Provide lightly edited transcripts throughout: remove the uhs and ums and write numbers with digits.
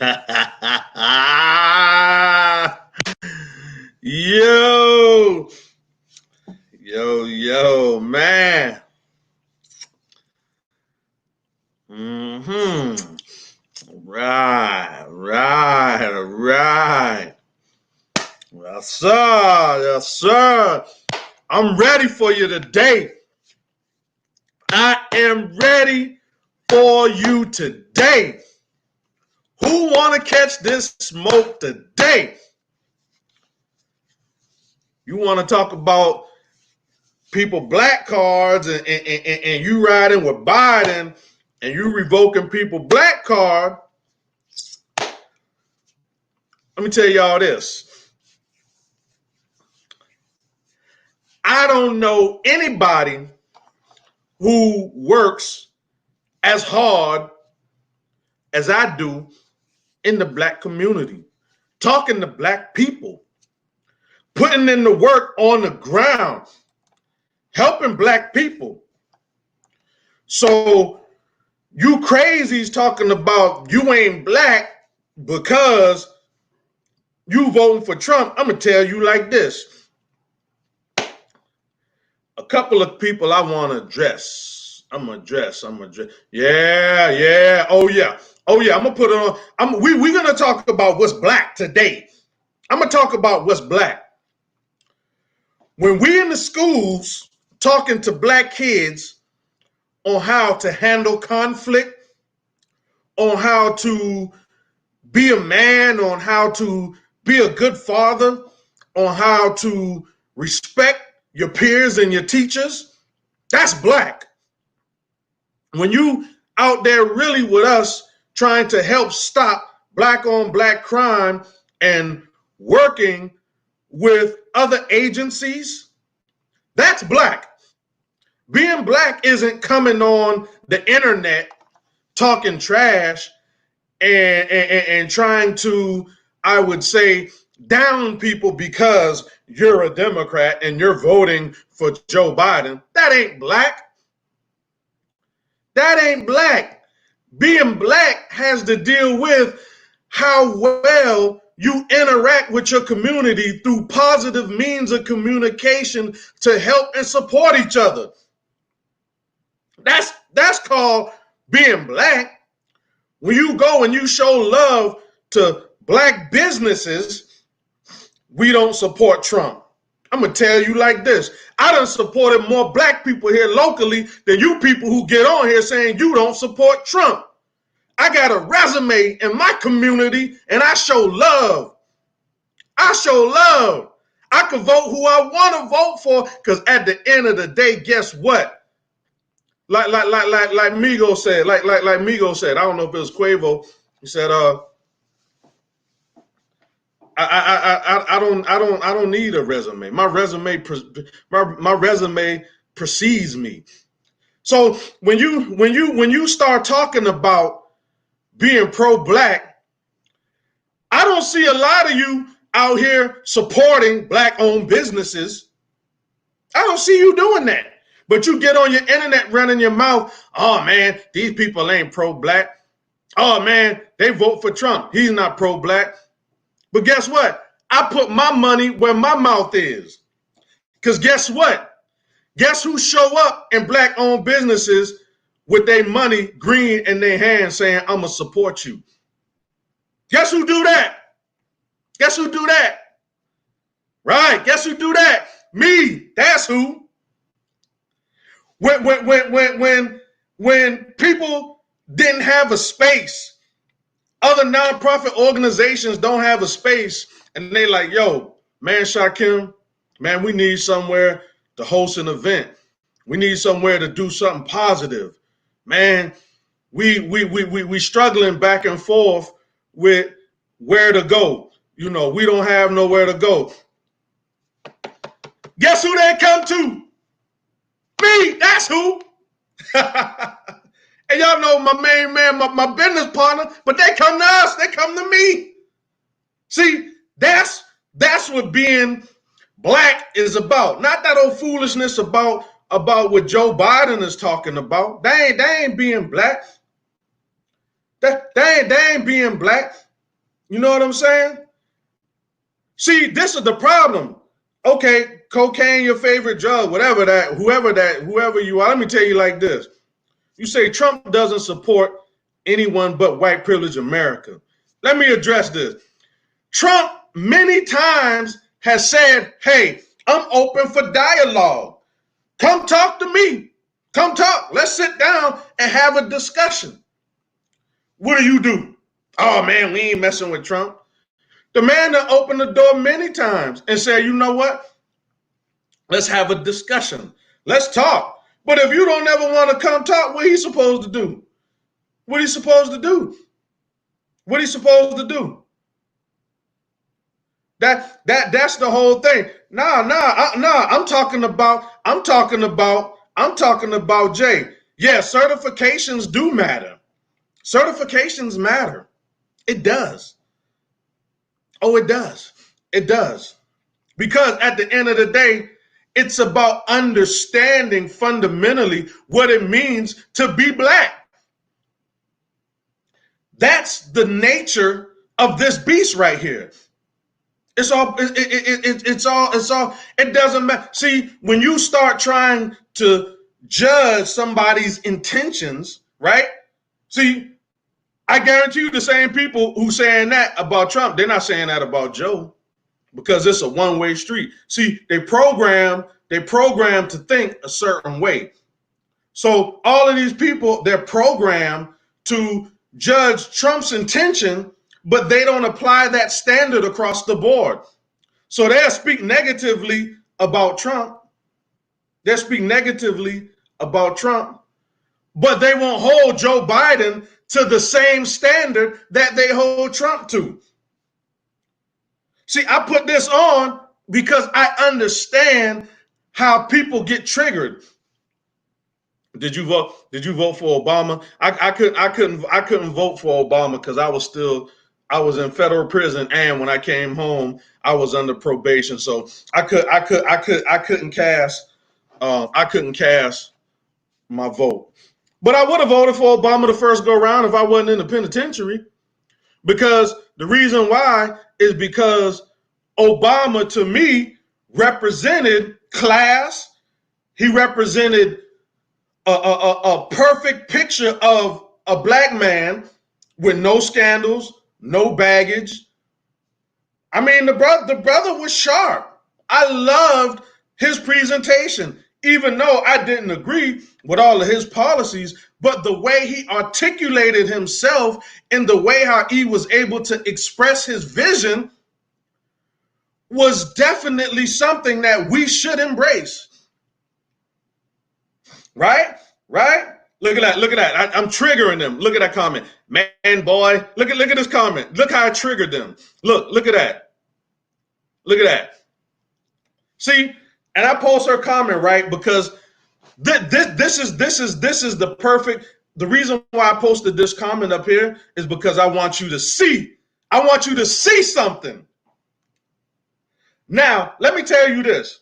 Yo, yo, man. Mm-hmm. Right. Yes, sir. I'm ready for you today. I am ready for you today. Who want to catch this smoke today? You want to talk about people black cards and you riding with Biden and you revoking people black card. Let me tell y'all this. I don't know anybody who works as hard as I do in the black community, talking to black people, putting in the work on the ground, helping black people. So you crazies talking about you ain't black because you voting for Trump. I'm going to tell you like this. A couple of people I want to address. I'm going to address. Yeah. Oh, yeah. I'm going to put it on. We're going to talk about what's black today. I'm going to talk about what's black. When we in the schools talking to black kids on how to handle conflict, on how to be a man, on how to be a good father, on how to respect your peers and your teachers, that's black. When you out there really with us trying to help stop black on black crime and working with other agencies, that's black. Being black isn't coming on the internet talking trash and trying to, I would say, down people because you're a Democrat and you're voting for Joe Biden. That ain't black. That ain't black. Being black has to deal with how well you interact with your community through positive means of communication to help and support each other. That's called being black. When you go and you show love to black businesses, we don't support Trump. I'm going to tell you like this. I done supported more black people here locally than you people who get on here saying you don't support Trump. I got a resume in my community and I show love. I can vote who I want to vote for because at the end of the day, guess what? Like Migo said, like Migo said, I don't know if it was Quavo. He said, I don't need a resume. My resume precedes me. So when you start talking about being pro-black, I don't see a lot of you out here supporting black-owned businesses. I don't see you doing that. But you get on your internet running your mouth, oh man, these people ain't pro-black. Oh man, they vote for Trump. He's not pro-black. But guess what? I put my money where my mouth is. Because guess what? Guess who show up in black-owned businesses with their money green in their hands saying, I'm going to support you? Guess who do that? Right, guess who do that? Me, that's who. When people didn't have a space, other nonprofit organizations don't have a space, and they like, yo, man, Shakim, man, we need somewhere to host an event. We need somewhere to do something positive. Man, we struggling back and forth with where to go. You know, we don't have nowhere to go. Guess who they come to? Me, that's who. And y'all know my main man, my business partner, but they come to us, they come to me. See, that's what being black is about. Not that old foolishness about what Joe Biden is talking about. They ain't being black. They ain't being black. You know what I'm saying? See, this is the problem. Okay, cocaine, your favorite drug, whoever you are. Let me tell you like this. You say Trump doesn't support anyone but white privileged America. Let me address this. Trump many times has said, hey, I'm open for dialogue. Come talk to me. Come talk. Let's sit down and have a discussion. What do? Oh man, we ain't messing with Trump. The man that opened the door many times and said, you know what? Let's have a discussion. Let's talk. But if you don't ever want to come talk, what are you supposed to do? What are you supposed to do? What are you supposed to do? That's the whole thing. Nah. I'm talking about Jay. Yeah, certifications do matter. Certifications matter. It does. Oh, it does. It does. Because at the end of the day, it's about understanding fundamentally what it means to be black. That's the nature of this beast right here. It's all. It doesn't matter. See, when you start trying to judge somebody's intentions, right? See, I guarantee you, the same people who saying that about Trump, they're not saying that about Joe, because it's a one-way street. See, they program to think a certain way. So all of these people, they're programmed to judge Trump's intention, but they don't apply that standard across the board. So they'll speak negatively about Trump. They'll speak negatively about Trump, but they won't hold Joe Biden to the same standard that they hold Trump to. See, I put this on because I understand how people get triggered. Did you vote? Did you vote for Obama? I couldn't vote for Obama because I was in federal prison, and when I came home, I was under probation, so I couldn't cast my vote. But I would have voted for Obama the first go round if I wasn't in the penitentiary, because the reason why is because Obama to me represented class. He represented a perfect picture of a black man with no scandals, no baggage. I mean, the brother was sharp. I loved his presentation, even though I didn't agree with all of his policies. But the way he articulated himself and the way how he was able to express his vision was definitely something that we should embrace. Right? Look at that. I'm triggering them. Look at that comment. Man, boy. Look at this comment. Look how I triggered them. Look at that. Look at that. See, and I post her comment, right? Because this is the perfect. The reason why I posted this comment up here is because I want you to see. I want you to see something. Now, let me tell you this.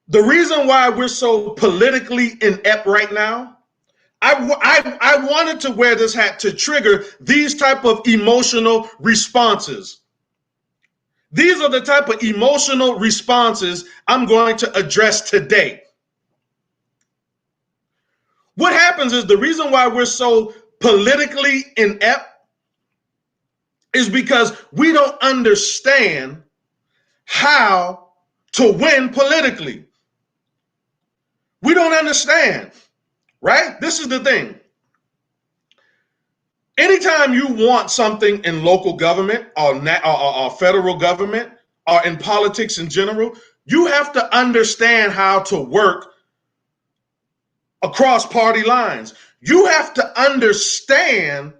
The reason why we're so politically inept right now, I wanted to wear this hat to trigger these type of emotional responses. These are the type of emotional responses I'm going to address today. What happens is the reason why we're so politically inept is because we don't understand how to win politically. We don't understand, right? This is the thing. Anytime you want something in local government or federal government or in politics in general, you have to understand how to work across party lines. You have to understand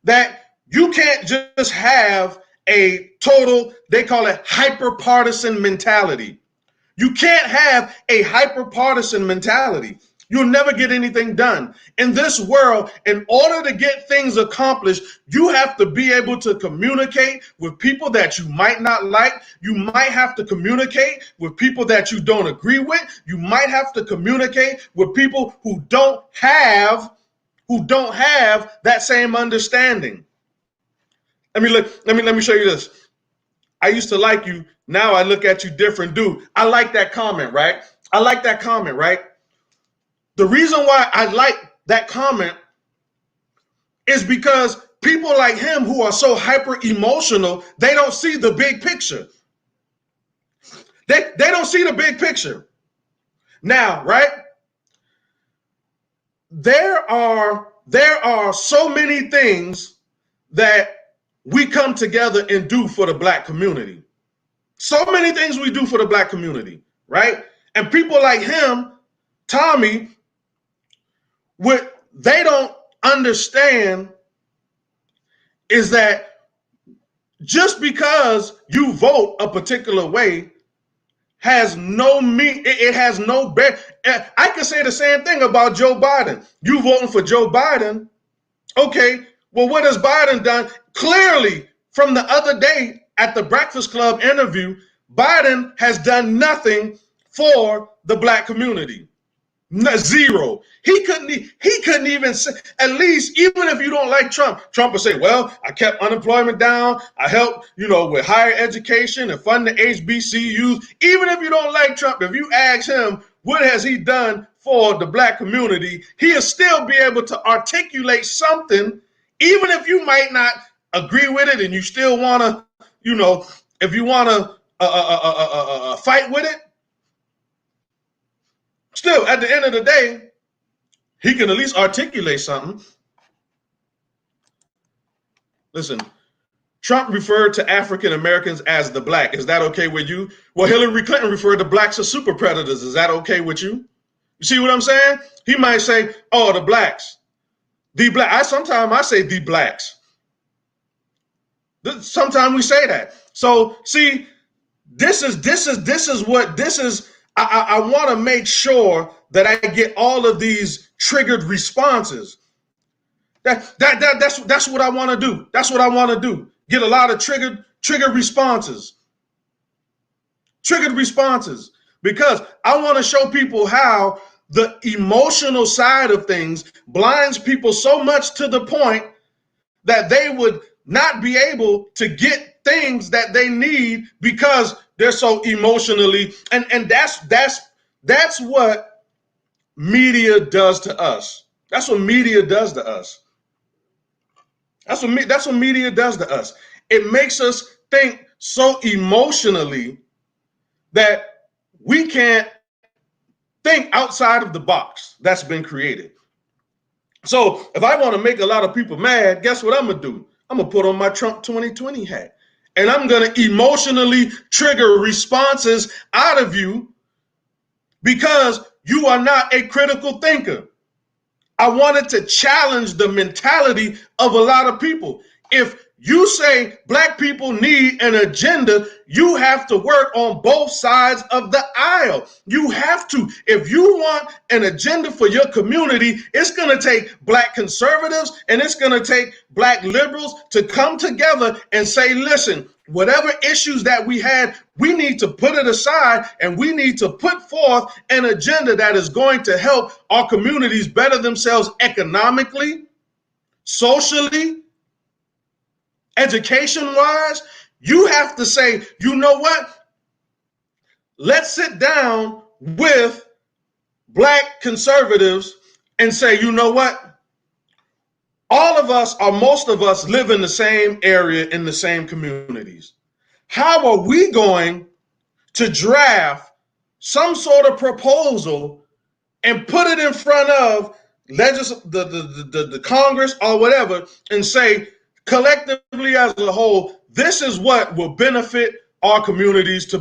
that you can't just have a total, they call it hyper-partisan mentality. You can't have a hyper-partisan mentality. You'll never get anything done. In this world, in order to get things accomplished, you have to be able to communicate with people that you might not like. You might have to communicate with people that you don't agree with. You might have to communicate with people who don't have that same understanding. Let me show you this. I used to like you. Now I look at you different, dude. I like that comment, right? I like that comment, right? The reason why I like that comment is because people like him who are so hyper emotional, they don't see the big picture. They don't see the big picture. Now, right? There are so many things that we come together and do for the black community. So many things we do for the black community, right? And people like him, Tommy, what they don't understand is that just because you vote a particular way has no it has no bear. I can say the same thing about Joe Biden. You voting for Joe Biden, okay? Well, what has Biden done? Clearly, from the other day at the Breakfast Club interview, Biden has done nothing for the black community. Zero. He couldn't even say, at least, even if you don't like Trump would say, well, I kept unemployment down. I helped, with higher education and fund the HBCUs. Even if you don't like Trump, if you ask him, what has he done for the black community? He'll still be able to articulate something, even if you might not agree with it and you still want to, if you want to fight with it. Still, at the end of the day, he can at least articulate something. Listen, Trump referred to African Americans as the black. Is that okay with you? Well, Hillary Clinton referred to blacks as super predators. Is that okay with you? You see what I'm saying? He might say, oh, the blacks. The black. Sometimes I say the blacks. Sometimes we say that. So see, this is I want to make sure that I get all of these triggered responses. That's what I want to do. That's what I want to do. Get a lot of triggered responses. Triggered responses. Because I want to show people how the emotional side of things blinds people so much to the point that they would not be able to get things that they need because they're so emotionally, and that's what media does to us. That's what media does to us. That's what media does to us. It makes us think so emotionally that we can't think outside of the box that's been created. So if I want to make a lot of people mad, guess what I'm gonna do? I'm gonna put on my Trump 2020 hat. And I'm going to emotionally trigger responses out of you because you are not a critical thinker. I wanted to challenge the mentality of a lot of people. If you say black people need an agenda, you have to work on both sides of the aisle. You have to. If you want an agenda for your community, it's going to take black conservatives and it's going to take black liberals to come together and say, listen, whatever issues that we had, we need to put it aside and we need to put forth an agenda that is going to help our communities better themselves economically, socially, education-wise. You have to say, you know what? Let's sit down with black conservatives and say, you know what? All of us, or most of us, live in the same area, in the same communities. How are we going to draft some sort of proposal and put it in front of the Congress or whatever and say, collectively as a whole, this is what will benefit our communities the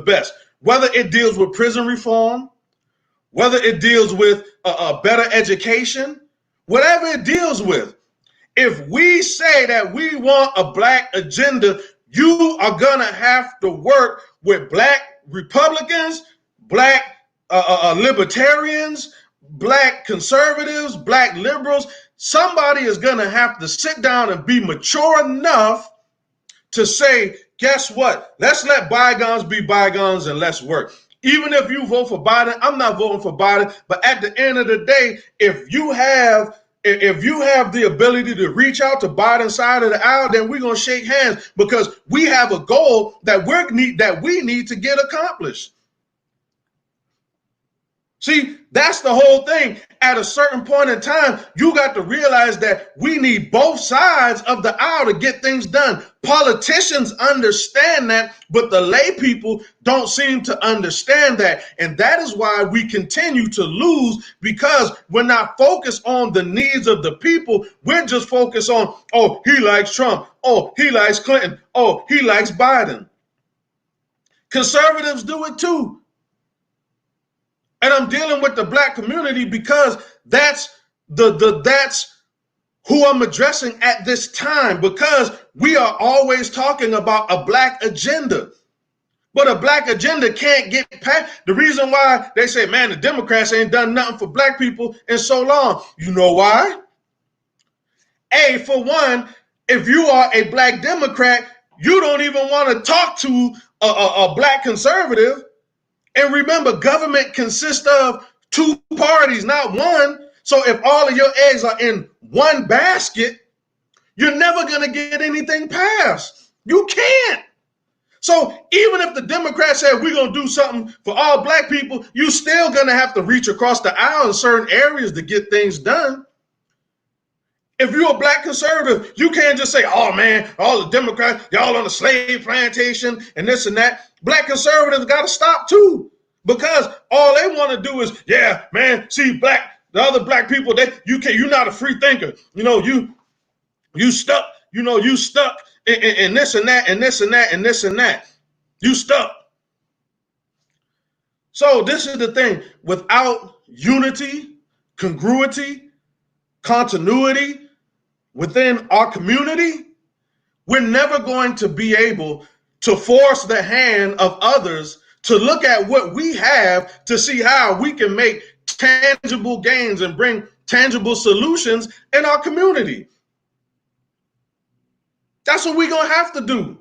best. Whether it deals with prison reform, whether it deals with a better education, whatever it deals with. If we say that we want a black agenda, you are gonna have to work with black Republicans, black libertarians, black conservatives, black liberals. Somebody is gonna have to sit down and be mature enough to say, guess what? Let's let bygones be bygones and let's work. Even if you vote for Biden, I'm not voting for Biden, but at the end of the day, if you have If you have the ability to reach out to Biden's side of the aisle, then we're gonna shake hands because we have a goal that we need to get accomplished. See, that's the whole thing. At a certain point in time, you got to realize that we need both sides of the aisle to get things done. Politicians understand that, but the lay people don't seem to understand that. And that is why we continue to lose, because we're not focused on the needs of the people. We're just focused on, oh, he likes Trump. Oh, he likes Clinton. Oh, he likes Biden. Conservatives do it too. And I'm dealing with the black community because that's who I'm addressing at this time, because we are always talking about a black agenda. But a black agenda can't get past. The reason why they say, man, the Democrats ain't done nothing for black people in so long. You know why? For one, if you are a black Democrat, you don't even want to talk to a black conservative. And remember, government consists of two parties, not one. So if all of your eggs are in one basket, you're never going to get anything passed. You can't. So even if the Democrats said we're going to do something for all black people, you're still going to have to reach across the aisle in certain areas to get things done. If you're a black conservative, you can't just say, oh man, all the Democrats, y'all on the slave plantation and this and that. Black conservatives got to stop too, because all they want to do is, yeah, man, see the other black people, you're not a free thinker. You stuck in this and that and this and that and this and that. You stuck. So this is the thing. Without unity, congruity, continuity within our community, we're never going to be able to force the hand of others to look at what we have to see how we can make tangible gains and bring tangible solutions in our community. That's what we're going to have to do.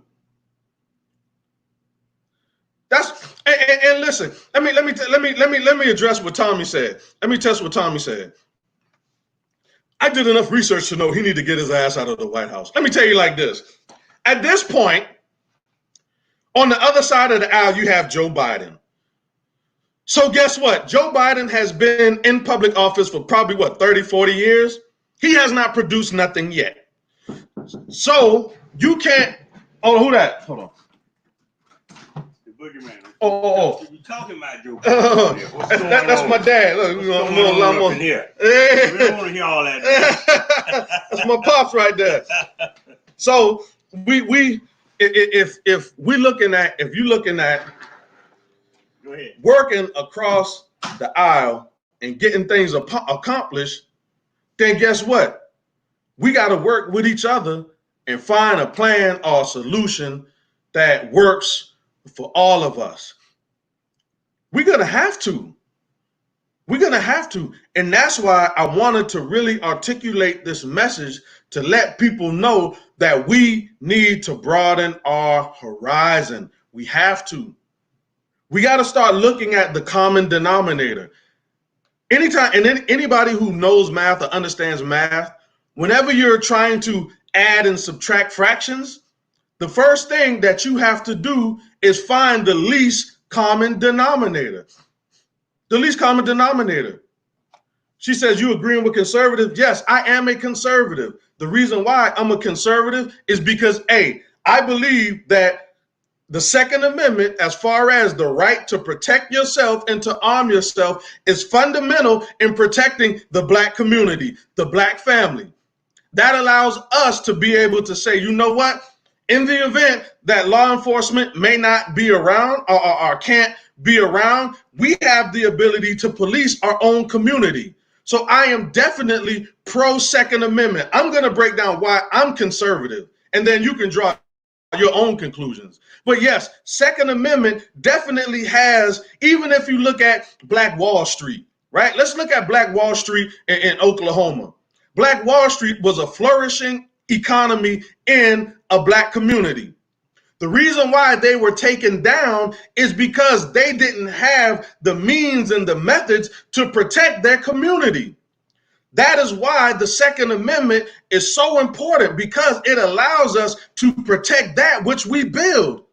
And listen, let me address what Tommy said. Let me test what Tommy said. I did enough research to know he need to get his ass out of the White House. Let me tell you like this. At this point, on the other side of the aisle, you have Joe Biden. So guess what? Joe Biden has been in public office for probably, 30, 40 years? He has not produced nothing yet. So you can't, who that? Hold on. The boogeyman. Oh. You talking about Joe Biden? That's my dad. Look, we don't here. We don't want to hear all that. That's my pops right there. So if you're looking at Go ahead. Working across the aisle and getting things accomplished, then guess what? We got to work with each other and find a plan or a solution that works for all of us. We're going to have to. And that's why I wanted to really articulate this message to let people know that we need to broaden our horizon. We have to. We got to start looking at the common denominator. Anytime, and anybody who knows math or understands math, whenever you're trying to add and subtract fractions, the first thing that you have to do is find the least common denominator. The least common denominator. She says, you agreeing with conservative? Yes, I am a conservative. The reason why I'm a conservative is because, I believe that the Second Amendment, as far as the right to protect yourself and to arm yourself, is fundamental in protecting the black community, the black family. That allows us to be able to say, you know what? In the event that law enforcement may not be around or can't be around, we have the ability to police our own community. So I am definitely pro Second Amendment. I'm going to break down why I'm conservative, and then you can draw your own conclusions. But yes, Second Amendment definitely has, even if you look at Black Wall Street, right? Let's look at Black Wall Street in Oklahoma. Black Wall Street was a flourishing economy in a black community. The reason why they were taken down is because they didn't have the means and the methods to protect their community. That is why the Second Amendment is so important, because it allows us to protect that which we build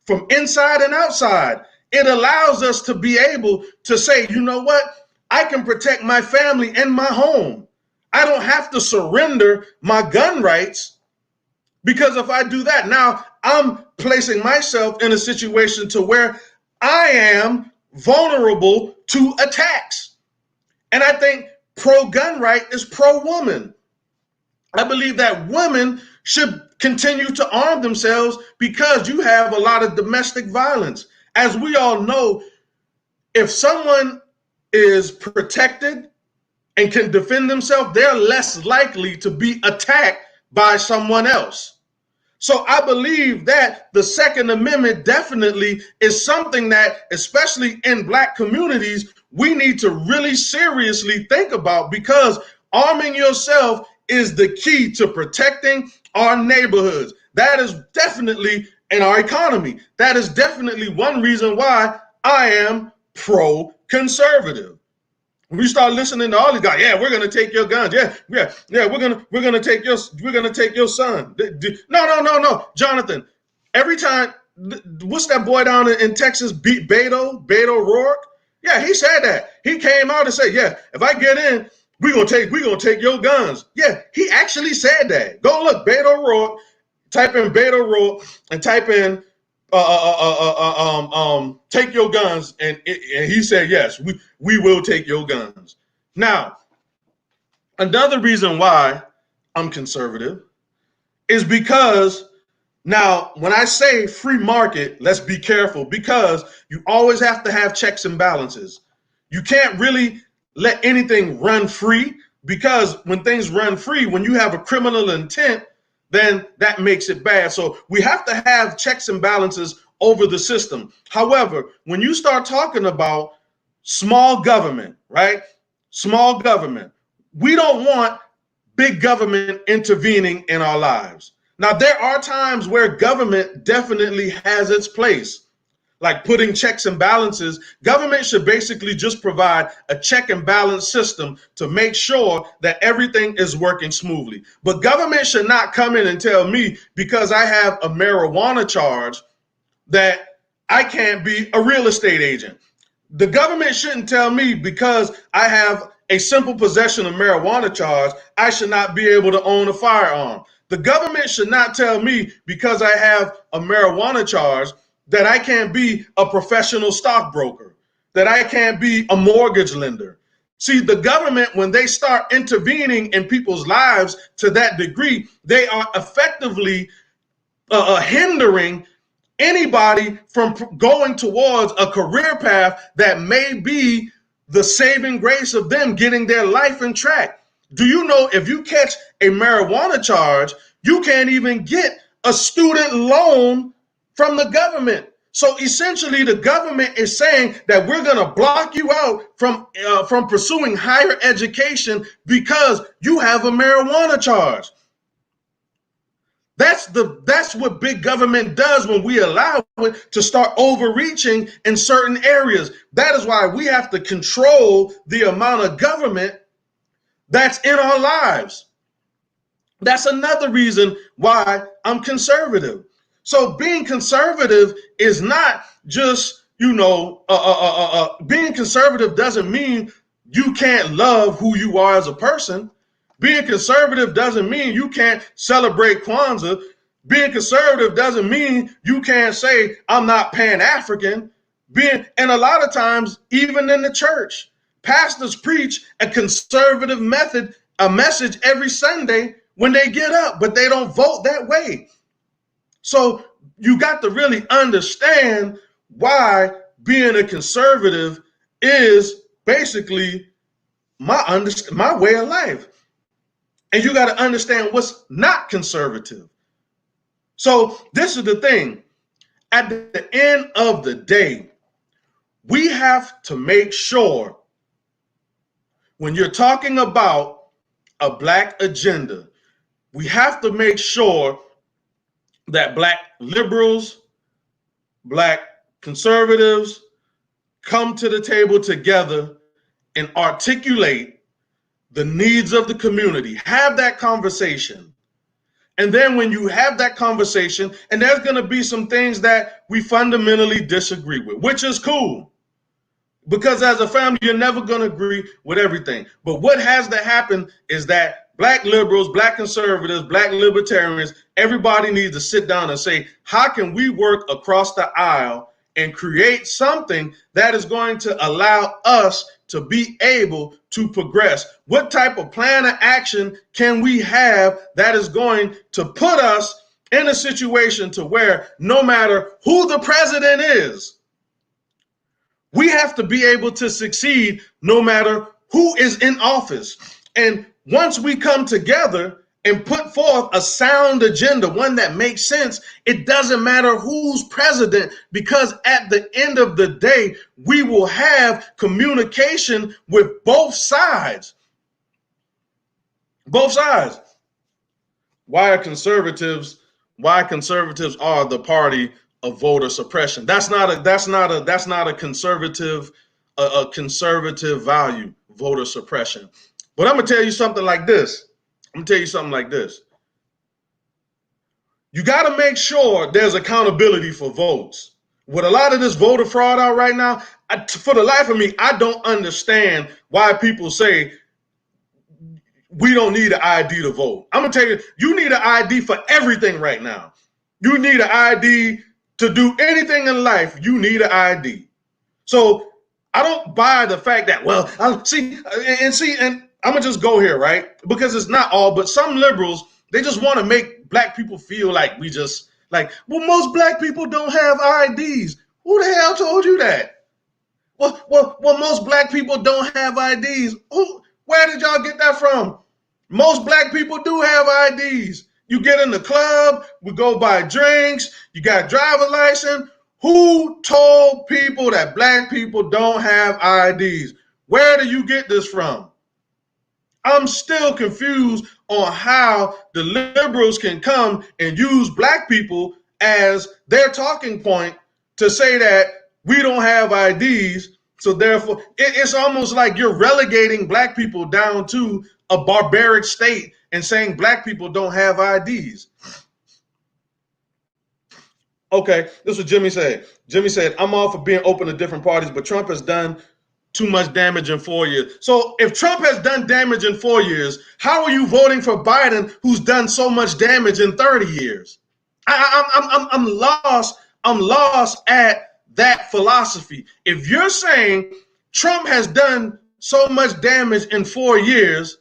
from inside and outside. It allows us to be able to say, you know what? I can protect my family and my home. I don't have to surrender my gun rights, because if I do that, now I'm placing myself in a situation to where I am vulnerable to attacks. And I think pro-gun right is pro-woman. I believe that women should continue to arm themselves, because you have a lot of domestic violence. As we all know, if someone is protected and can defend themselves, they're less likely to be attacked by someone else. So I believe that the Second Amendment definitely is something that, especially in Black communities, we need to really seriously think about, because arming yourself is the key to protecting our neighborhoods. That is definitely in our economy. That is definitely one reason why I am pro-conservative. We start listening to all these guys. Yeah, we're gonna take your guns. Yeah. We're gonna take your son. No, Jonathan. Every time, what's that boy down in Texas? Beto O'Rourke. Yeah, he said that. He came out and said, yeah, if I get in, we're gonna take your guns. Yeah, he actually said that. Go look, Beto O'Rourke. Type in Beto O'Rourke and type in take your guns, and he said yes, we will take your guns. Now, another reason why I'm conservative is because, now when I say free market, let's be careful, because you always have to have checks and balances. You can't really let anything run free, because when things run free, when you have a criminal intent, then that makes it bad. So we have to have checks and balances over the system. However, when you start talking about small government, right? Small government, we don't want big government intervening in our lives. Now, there are times where government definitely has its place, like putting checks and balances. Government should basically just provide a check and balance system to make sure that everything is working smoothly. But government should not come in and tell me, because I have a marijuana charge, that I can't be a real estate agent. The government shouldn't tell me, because I have a simple possession of marijuana charge, I should not be able to own a firearm. The government should not tell me, because I have a marijuana charge, that I can't be a professional stockbroker, that I can't be a mortgage lender. See, the government, when they start intervening in people's lives to that degree, they are effectively hindering anybody from going towards a career path that may be the saving grace of them getting their life in track. Do you know, if you catch a marijuana charge, you can't even get a student loan from the government? So essentially, the government is saying that we're going to block you out from pursuing higher education because you have a marijuana charge. That's what big government does when we allow it to start overreaching in certain areas. That is why we have to control the amount of government that's in our lives. That's another reason why I'm conservative. So being conservative is not just, being conservative doesn't mean you can't love who you are as a person. Being conservative doesn't mean you can't celebrate Kwanzaa. Being conservative doesn't mean you can't say, I'm not Pan-African. And a lot of times, even in the church, pastors preach a conservative message every Sunday when they get up, but they don't vote that way. So you got to really understand why being a conservative is basically my way of life. And you got to understand what's not conservative. So this is the thing. At the end of the day, we have to make sure, when you're talking about a Black agenda, we have to make sure that Black liberals, Black conservatives come to the table together and articulate the needs of the community. Have that conversation. And then when you have that conversation, and there's going to be some things that we fundamentally disagree with, which is cool. Because as a family, you're never going to agree with everything. But what has to happen is that black liberals, black conservatives, black libertarians, everybody needs to sit down and say, how can we work across the aisle and create something that is going to allow us to be able to progress? What type of plan of action can we have that is going to put us in a situation to where no matter who the president is, we have to be able to succeed no matter who is in office. And once we come together and put forth a sound agenda, one that makes sense, it doesn't matter who's president, because at the end of the day, we will have communication with both sides. Both sides. Why conservatives are the party of voter suppression? That's not a conservative value, voter suppression. But I'm gonna tell you something like this. You got to make sure there's accountability for votes. With a lot of this voter fraud out right now, for the life of me, I don't understand why people say we don't need an ID to vote. I'm gonna tell you, you need an ID for everything right now. You need an ID to do anything in life. You need an ID. So I don't buy the fact that, well, and I'm gonna just go here, right? Because it's not all, but some liberals, they just want to make black people feel like well, most black people don't have IDs. Who the hell told you that? Well, most black people don't have IDs. Where did y'all get that from? Most black people do have IDs. You get in the club, we go buy drinks, you got a driver's license. Who told people that black people don't have IDs? Where do you get this from? I'm still confused on how the liberals can come and use black people as their talking point to say that we don't have IDs. So therefore, it's almost like you're relegating black people down to a barbaric state and saying black people don't have IDs. Okay, this is what Jimmy said. Jimmy said, I'm all for being open to different parties, but Trump has done too much damage in 4 years. So if Trump has done damage in 4 years, how are you voting for Biden, who's done so much damage in 30 years? I'm lost. I'm lost at that philosophy. If you're saying Trump has done so much damage in 4 years,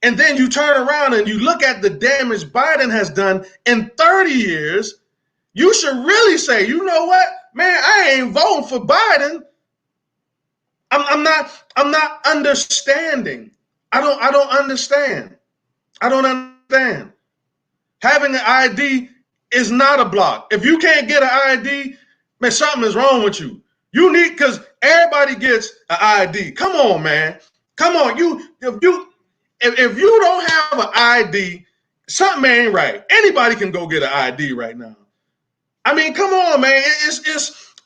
and then you turn around and you look at the damage Biden has done in 30 years, you should really say, you know what, man, I ain't voting for Biden. I'm not understanding. I don't understand. I don't understand. Having an ID is not a block. If you can't get an ID, man, something is wrong with you. You need, because everybody gets an ID. Come on, man. Come on. If you don't have an ID, something ain't right. Anybody can go get an ID right now. I mean, come on, man.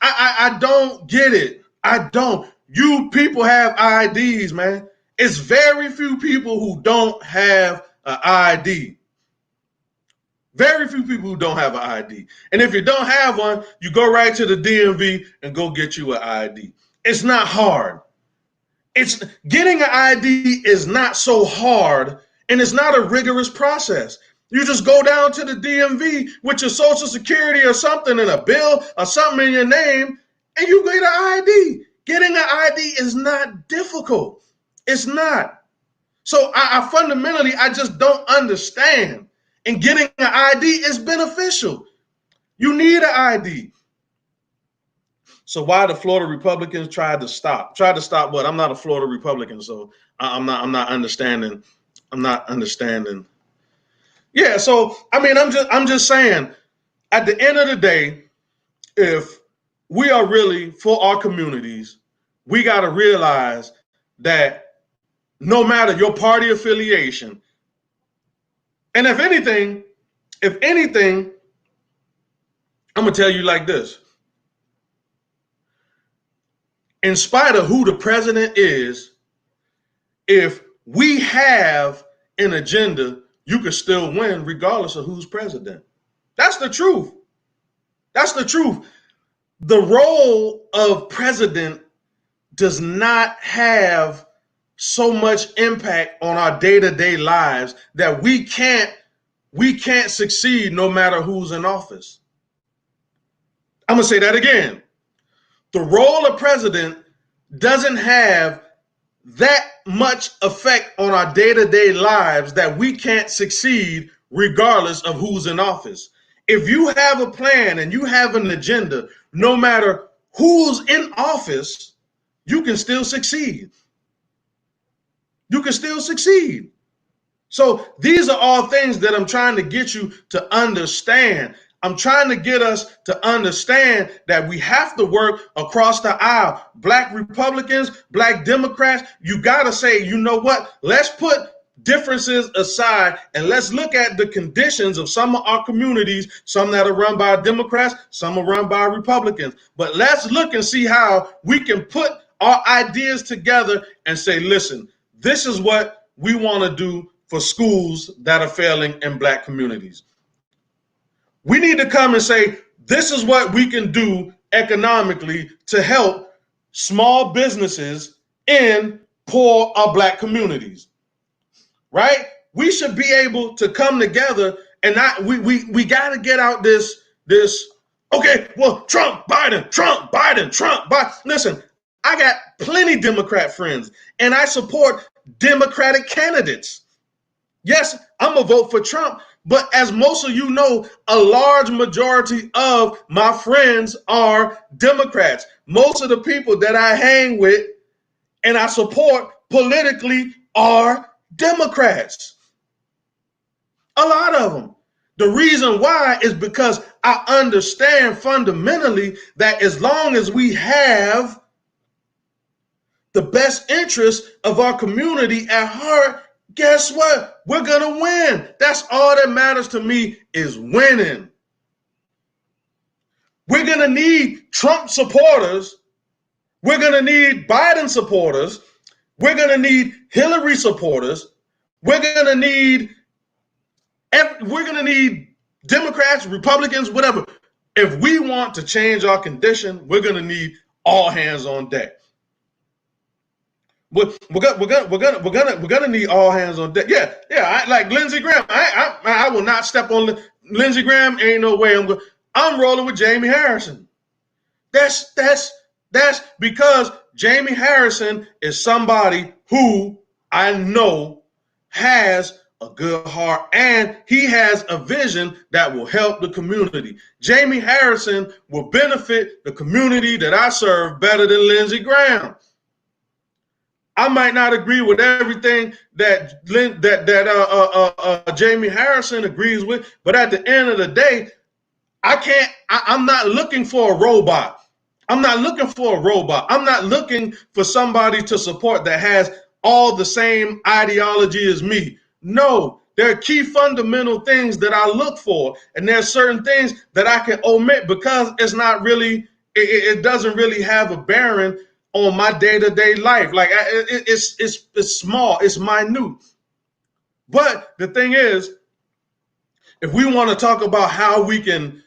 I don't get it. I don't. You people have IDs, man. It's very few people who don't have an ID. Very few people who don't have an ID. And if you don't have one, you go right to the DMV and go get you an ID. It's not hard. It's getting an ID is not so hard, and it's not a rigorous process. You just go down to the DMV with your social security or something and a bill or something in your name, and you get an ID. Getting an ID is not difficult. It's not. So I fundamentally, I just don't understand. And getting an ID is beneficial. You need an ID. So why the Florida Republicans tried to stop what? I'm not a Florida Republican, so I'm not understanding. I'm not understanding. Yeah, so I mean, I'm just saying, at the end of the day, if we are really for our communities, we got to realize that no matter your party affiliation, and if anything, I'm gonna tell you like this. In spite of who the president is, if we have an agenda, you can still win regardless of who's president. That's the truth. That's the truth. The role of president does not have so much impact on our day-to-day lives that we can't succeed no matter who's in office. I'm going to say that again. The role of president doesn't have that much effect on our day-to-day lives that we can't succeed regardless of who's in office. If you have a plan and you have an agenda, no matter who's in office, you can still succeed. You can still succeed. So these are all things that I'm trying to get you to understand. I'm trying to get us to understand that we have to work across the aisle. Black Republicans, Black Democrats, you got to say, you know what? Let's put differences aside and let's look at the conditions of some of our communities, some that are run by Democrats, some are run by Republicans. But let's look and see how we can put our ideas together and say, listen, this is what we want to do for schools that are failing in Black communities. We need to come and say, this is what we can do economically to help small businesses in poor or Black communities, right? We should be able to come together and we got to get out this, okay, well, Trump, Biden. Listen, I got plenty Democrat friends and I support Democratic candidates. Yes, I'm going to vote for Trump. But as most of you know, a large majority of my friends are Democrats. Most of the people that I hang with and I support politically are Democrats. A lot of them. The reason why is because I understand fundamentally that as long as we have the best interest of our community at heart, guess what? We're going to win. That's all that matters to me is winning. We're going to need Trump supporters. We're going to need Biden supporters. We're going to need Hillary supporters. We're going to need Democrats, Republicans, whatever. If we want to change our condition, we're going to need all hands on deck. We're gonna need all hands on deck. Yeah. Like Lindsey Graham. I will not step on Lindsey Graham. Ain't no way I'm rolling with Jamie Harrison. That's because Jamie Harrison is somebody who I know has a good heart and he has a vision that will help the community. Jamie Harrison will benefit the community that I serve better than Lindsey Graham. I might not agree with everything that Jamie Harrison agrees with, but at the end of the day, I'm not looking for a robot. I'm not looking for somebody to support that has all the same ideology as me. No, there are key fundamental things that I look for, and there's certain things that I can omit because it's not really, it doesn't really have a bearing on my day-to-day life. Like it's small, it's minute. But the thing is, if we want to talk about how we can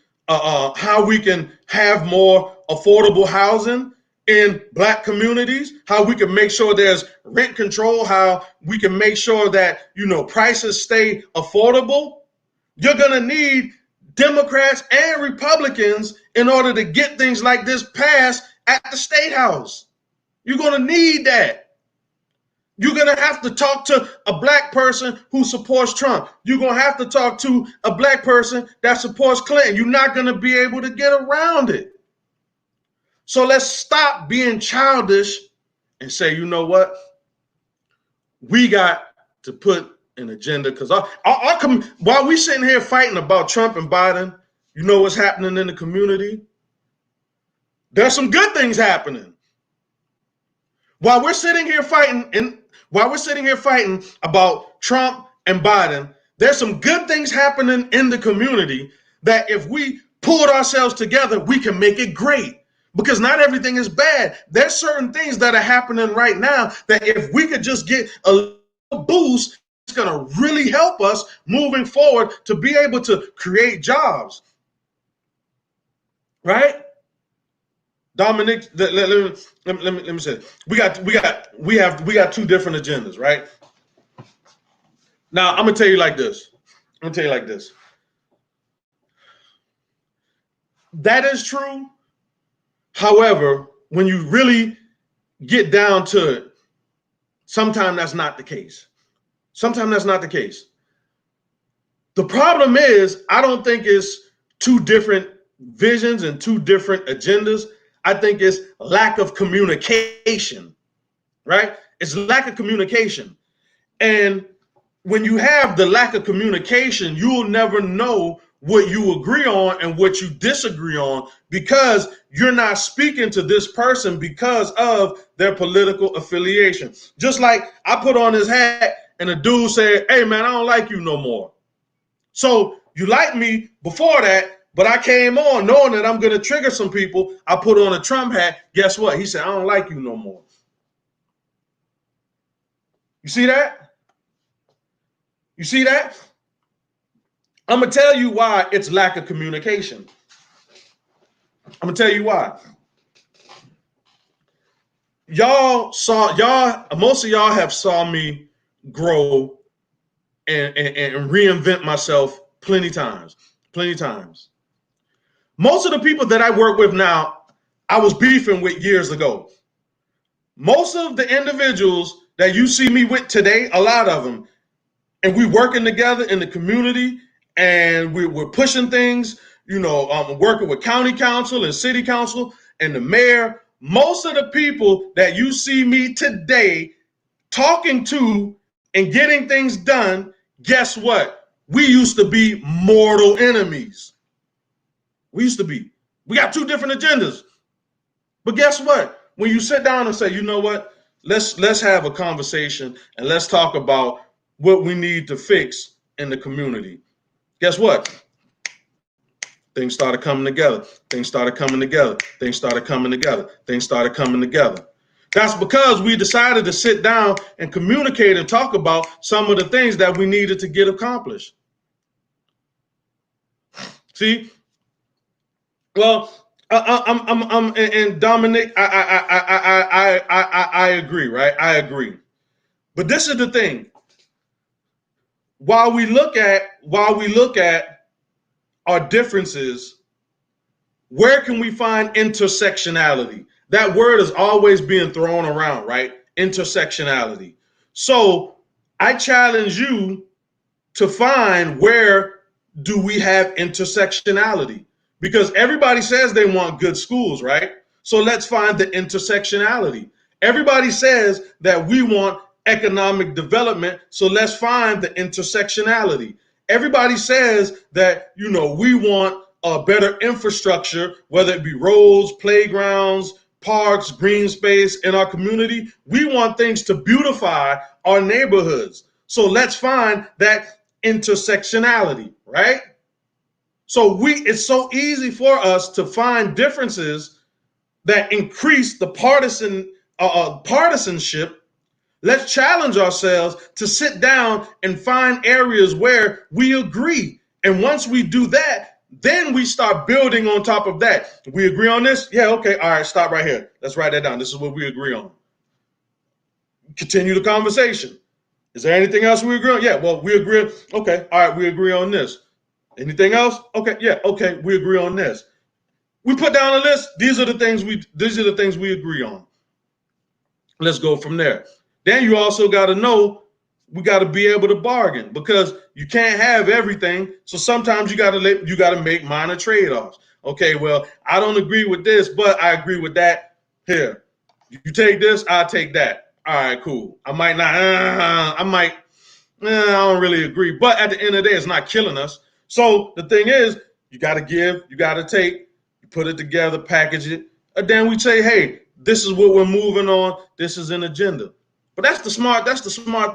have more affordable housing in Black communities, how we can make sure there's rent control, how we can make sure that, prices stay affordable, you're going to need Democrats and Republicans in order to get things like this passed at the State House. You're going to need that. You're going to have to talk to a Black person who supports Trump. You're going to have to talk to a Black person that supports Clinton. You're not going to be able to get around it. So let's stop being childish and say, you know what? We got to put an agenda, because while we sitting here fighting about Trump and Biden, you know what's happening in the community? There's some good things happening. While we're sitting here fighting about Trump and Biden, there's some good things happening in the community that if we pulled ourselves together, we can make it great. Because not everything is bad. There's certain things that are happening right now that if we could just get a little boost. It's going to really help us moving forward to be able to create jobs. Right? Dominic, let me say it. We got two different agendas, right? Now I'm gonna tell you like this. That is true. However, when you really get down to it, sometimes that's not the case. The problem is, I don't think it's two different visions and two different agendas. I think it's lack of communication, right? It's lack of communication. And when you have the lack of communication, you'll never know what you agree on and what you disagree on, because you're not speaking to this person because of their political affiliation. Just like I put on this hat and a dude said, "Hey man, I don't like you no more." So you liked me before that, but I came on knowing that I'm going to trigger some people. I put on a Trump hat. Guess what? He said, "I don't like you no more." You see that? I'm going to tell you why it's lack of communication. I'm going to tell you why. Most of y'all have saw me grow and reinvent myself plenty times. Most of the people that I work with now, I was beefing with years ago. Most of the individuals that you see me with today, a lot of them, and we working together in the community, and we're pushing things, working with county council and city council and the mayor. Most of the people that you see me today talking to and getting things done, guess what? We used to be mortal enemies. We got two different agendas. But guess what? When you sit down and say, you know what? Let's have a conversation and let's talk about what we need to fix in the community. Guess what? Things started coming together. That's because we decided to sit down and communicate and talk about some of the things that we needed to get accomplished. See? Well, I'm and Dominic, I agree, right? I agree. But this is the thing. While we look at our differences, where can we find intersectionality? That word is always being thrown around, right? Intersectionality. So I challenge you to find, where do we have intersectionality? Because everybody says they want good schools, right? So let's find the intersectionality. Everybody says that we want economic development, so let's find the intersectionality. Everybody says that, we want a better infrastructure, whether it be roads, playgrounds, parks, green space in our community. We want things to beautify our neighborhoods. So let's find that intersectionality, right? So it's so easy for us to find differences that increase the partisanship. Let's challenge ourselves to sit down and find areas where we agree. And once we do that, then we start building on top of that. We agree on this? Yeah, okay, all right, stop right here. Let's write that down. This is what we agree on. Continue the conversation. Is there anything else we agree on? Yeah, well, we agree. Okay, all right, we agree on this. Anything else? Okay, yeah, okay, we agree on this. We put down a list. These are the things we agree on. Let's go from there. Then you also got to know, we got to be able to bargain, because you can't have everything. So sometimes you got to make minor trade-offs. Okay, well, I don't agree with this, but I agree with that. Here, you take this, I'll take that. All right, cool. I might not. I don't really agree. But at the end of the day, it's not killing us. So the thing is, you got to give, you got to take, you put it together, package it, and then we say, hey, this is what we're moving on. This is an agenda. But that's the smart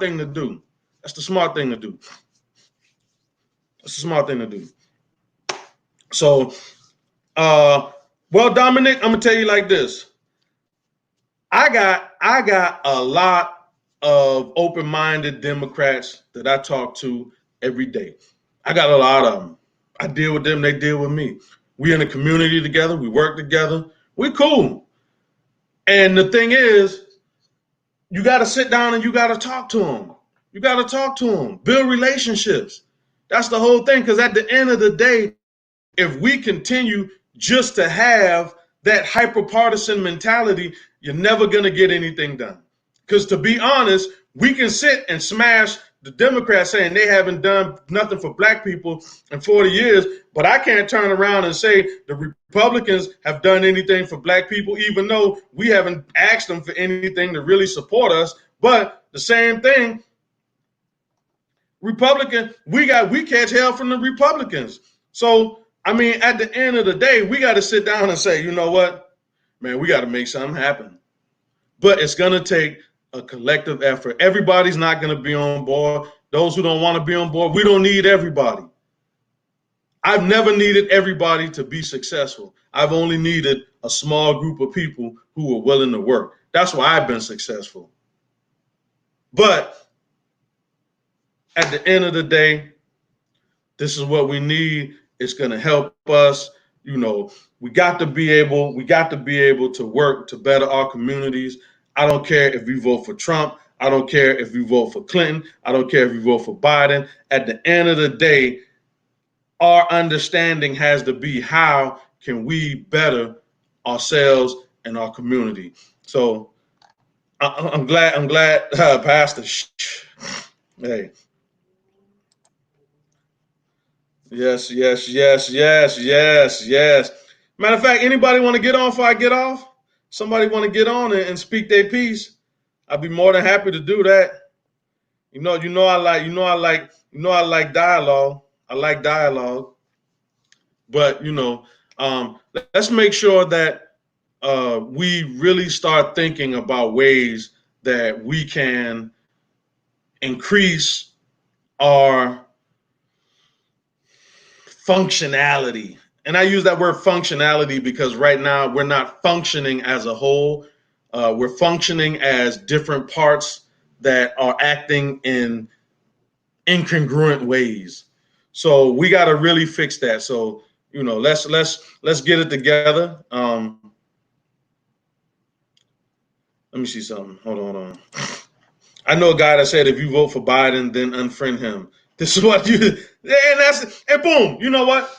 thing to do. So, well, Dominic, I'm gonna tell you like this. I got a lot of open-minded Democrats that I talk to every day. I got a lot of them. I deal with them, they deal with me. We in a community together, we work together, we cool. And the thing is, you got to sit down and you got to talk to them. You got to talk to them, build relationships. That's the whole thing. Because at the end of the day, if we continue just to have that hyper-partisan mentality, you're never going to get anything done. Because to be honest, we can sit and smash the Democrats saying they haven't done nothing for black people in 40 years, but I can't turn around and say the Republicans have done anything for black people, even though we haven't asked them for anything to really support us. But the same thing, Republican, we catch hell from the Republicans. So, I mean, at the end of the day, we got to sit down and say, you know what, man, we got to make something happen. But it's going to take a collective effort. Everybody's not going to be on board. Those who don't want to be on board, we don't need everybody. I've never needed everybody to be successful. I've only needed a small group of people who are willing to work. That's why I've been successful. But at the end of the day, this is what we need. It's going to help us. You know, we got to be able to work to better our communities. I don't care if you vote for Trump. I don't care if you vote for Clinton. I don't care if you vote for Biden. At the end of the day, our understanding has to be how can we better ourselves and our community. So I'm glad, Pastor. Hey. Yes. Matter of fact, anybody want to get on before I get off? Somebody want to get on and speak their piece? I'd be more than happy to do that. I like dialogue. I like dialogue. But let's make sure that we really start thinking about ways that we can increase our functionality. And I use that word functionality because right now we're not functioning as a whole. We're functioning as different parts that are acting in incongruent ways. So we got to really fix that. So let's get it together. Let me see something. Hold on. I know a guy that said if you vote for Biden, then unfriend him. This is what and boom. You know what?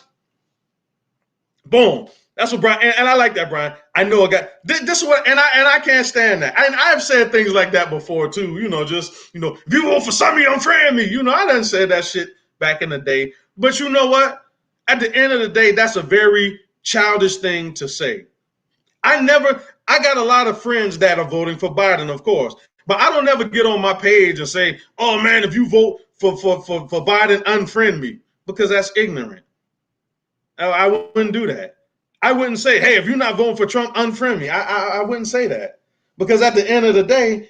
Boom. That's what Brian, and I like that, Brian. I know a guy. This is what, and I can't stand that. And I've said things like that before too. If you vote for somebody, unfriend me. I done said that shit back in the day. But you know what? At the end of the day, that's a very childish thing to say. I got a lot of friends that are voting for Biden, of course, but I don't ever get on my page and say, "Oh man, if you vote for Biden, unfriend me," because that's ignorant. I wouldn't do that. I wouldn't say, "Hey, if you're not voting for Trump, unfriend me." I wouldn't say that because at the end of the day,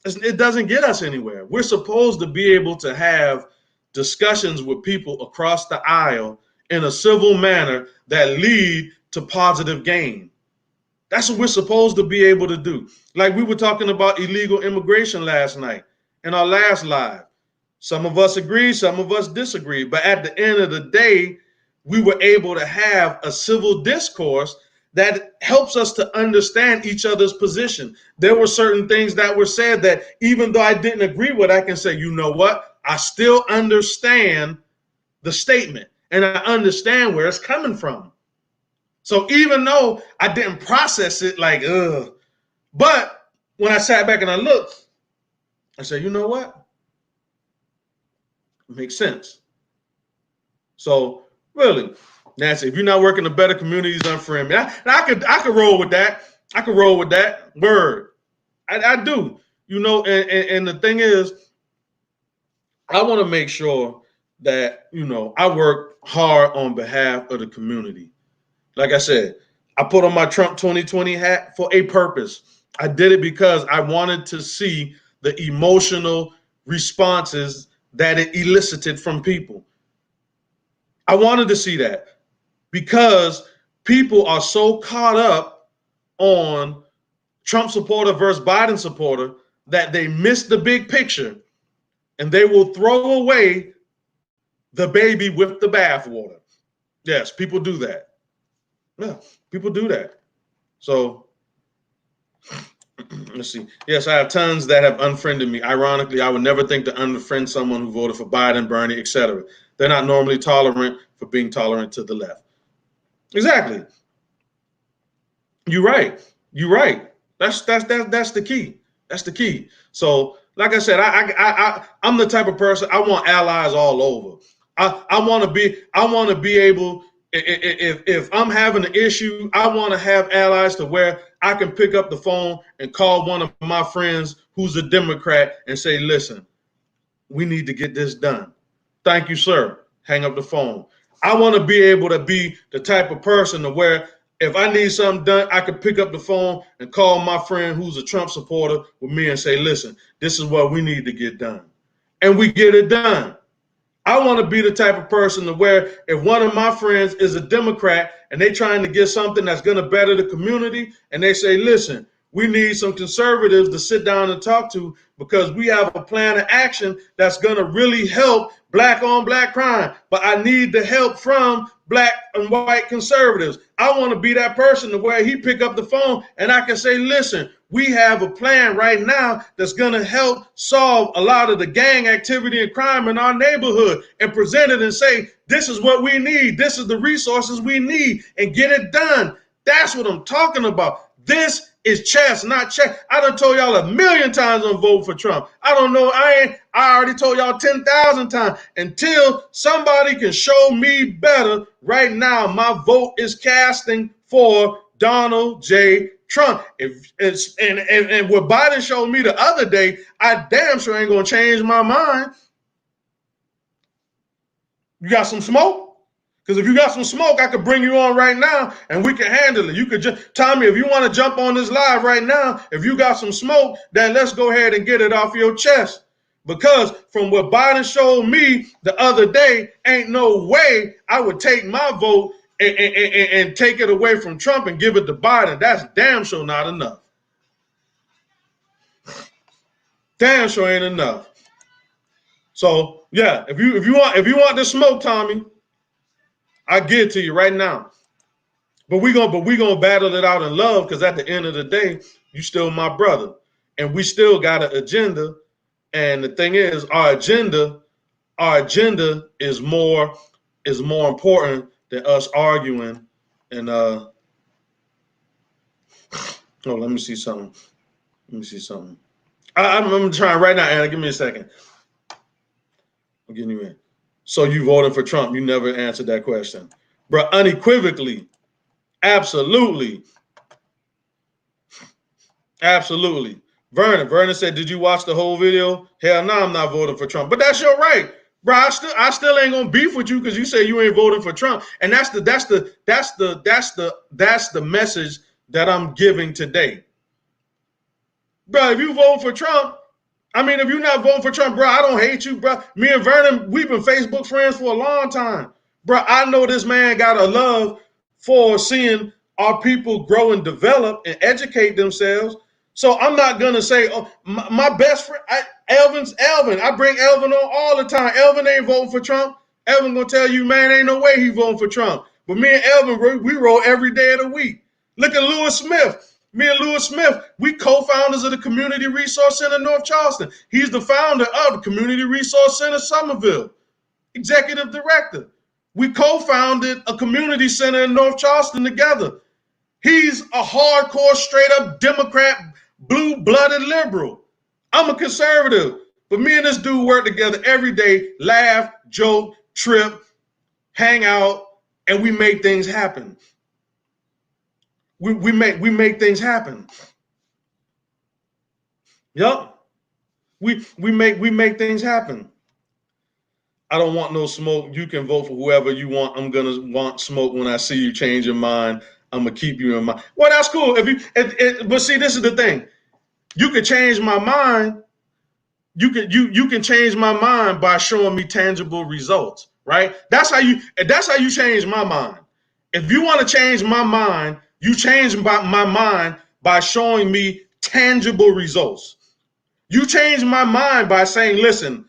it doesn't get us anywhere. We're supposed to be able to have discussions with people across the aisle in a civil manner that lead to positive gain. That's what we're supposed to be able to do. Like we were talking about illegal immigration last night in our last live. Some of us agree, some of us disagree. But at the end of the day, we were able to have a civil discourse that helps us to understand each other's position. There were certain things that were said that even though I didn't agree with, I can say, you know what? I still understand the statement and I understand where it's coming from. So even though I didn't process it like, ugh, but when I sat back and I looked, I said, you know what? It makes sense. So really, Nancy, if you're not working the better communities, unfriend me. I could roll with that. I could roll with that. Word. I do. And the thing is, I want to make sure that, I work hard on behalf of the community. Like I said, I put on my Trump 2020 hat for a purpose. I did it because I wanted to see the emotional responses that it elicited from people. I wanted to see that because people are so caught up on Trump supporter versus Biden supporter. that they miss the big picture and they will throw away the baby with the bathwater. Yes, people do that. Yeah, people do that. So let's see. Yes, I have tons that have unfriended me. Ironically, I would never think to unfriend someone who voted for Biden, Bernie, etc. They're not normally tolerant for being tolerant to the left. Exactly. You're right. You're right. That's the key. That's the key. So, like I said, I'm the type of person I want allies all over. I want to be able, if I'm having an issue, I want to have allies to where I can pick up the phone and call one of my friends who's a Democrat and say, listen, we need to get this done. Thank you, sir. Hang up the phone. I want to be able to be the type of person to where if I need something done, I can pick up the phone and call my friend who's a Trump supporter with me and say, listen, this is what we need to get done. And we get it done. I want to be the type of person to where if one of my friends is a Democrat and they trying to get something that's going to better the community and they say, listen, we need some conservatives to sit down and talk to because we have a plan of action that's going to really help black on black crime. But I need the help from black and white conservatives. I want to be that person to where he pick up the phone and I can say, listen, we have a plan right now that's going to help solve a lot of the gang activity and crime in our neighborhood and present it and say, this is what we need. This is the resources we need and get it done. That's what I'm talking about. This is chess, not check. I done told y'all a million times I'm voting for Trump. I don't know. I already told y'all 10,000 times. Until somebody can show me better, right now, my vote is casting for Donald J. Trump. If it's and what Biden showed me the other day, I damn sure ain't gonna change my mind. You got some smoke? Because if you got some smoke, I could bring you on right now and we can handle it. You could just, Tommy, if you want to jump on this live right now, if you got some smoke, then let's go ahead and get it off your chest. Because from what Biden showed me the other day, ain't no way I would take my vote and take it away from Trump and give it to Biden. That's damn sure not enough. Damn sure ain't enough. So yeah, if you want the smoke, Tommy, I give it to you right now. But we gonna battle it out in love, because at the end of the day, you still my brother, and we still got an agenda. And the thing is, our agenda is more important than us arguing. And let me see something. I'm trying right now, Anna. Give me a second. I'm getting you in. So you voted for Trump? You never answered that question, bro. Unequivocally. Absolutely. Vernon said, did you watch the whole video? Hell no, I'm not voting for Trump. But that's your right, bro. I still ain't gonna beef with you because you say you ain't voting for Trump. And that's the message that I'm giving today. Bro, if you vote for Trump, if you're not voting for Trump, bro, I don't hate you, bro. Me and Vernon, we've been Facebook friends for a long time. Bro, I know this man got a love for seeing our people grow and develop and educate themselves. So I'm not going to say, oh, my best friend, Elvin. I bring Elvin on all the time. Elvin ain't voting for Trump. Elvin going to tell you, man, ain't no way he voting for Trump. But me and Elvin, we roll every day of the week. Look at Lewis Smith. Me and Lewis Smith, we co-founders of the Community Resource Center North Charleston. He's the founder of the Community Resource Center Somerville, executive director. We co-founded a community center in North Charleston together. He's a hardcore, straight-up Democrat, blue-blooded liberal. I'm a conservative. But me and this dude work together every day, laugh, joke, trip, hang out, and we make things happen. We make things happen. Yup. We make things happen. I don't want no smoke. You can vote for whoever you want. I'm gonna want smoke when I see you change your mind. I'm gonna keep you in mind. Well, that's cool. But see, this is the thing. You can change my mind. You can change my mind by showing me tangible results, right? That's how you change my mind. If you want to change my mind, you change my mind by showing me tangible results. You changed my mind by saying, listen,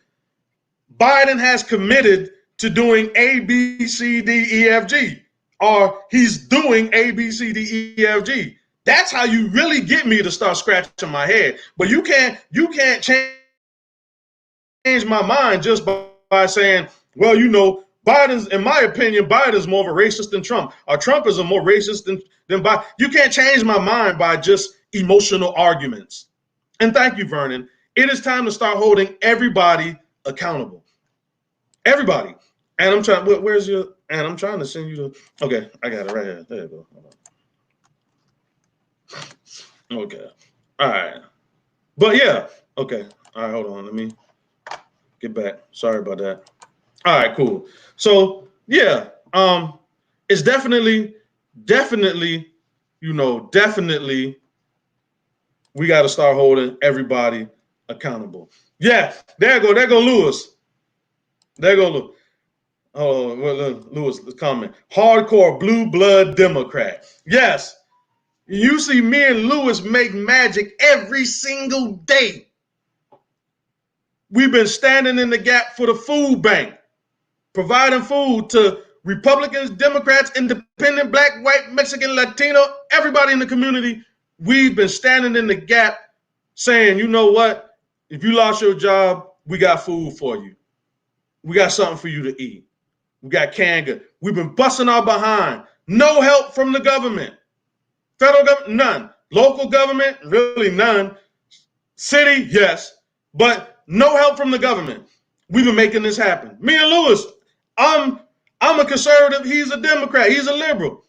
Biden has committed to doing A, B, C, D, E, F, G, or he's doing A, B, C, D, E, F, G. That's how you really get me to start scratching my head. But you can't change my mind just by saying, well, Biden's, in my opinion, Biden's more of a racist than Trump, or Trump is a more racist than Biden. You can't change my mind by just emotional arguments. And thank you, Vernon. It is time to start holding everybody accountable. Everybody. And I'm trying, where's your, and I'm trying to send you the, okay, I got it right here. There you go. Okay. All right. But yeah, okay. All right, hold on. Let me get back. Sorry about that. All right, cool. So yeah, it's definitely, we got to start holding everybody accountable. Yeah, there go Lewis. There go Lewis. Oh, Lewis comment. Hardcore blue blood Democrat. Yes, you see me and Lewis make magic every single day. We've been standing in the gap for the food bank, providing food to Republicans, Democrats, independent, Black, white, Mexican, Latino, everybody in the community. We've been standing in the gap saying, you know what? If you lost your job, we got food for you. We got something for you to eat. We got canned goods. We've been busting our behind. No help from the government. Federal government, none. Local government, really none. City, yes. But no help from the government. We've been making this happen. Me and Lewis, I'm a conservative. He's a Democrat. He's a liberal.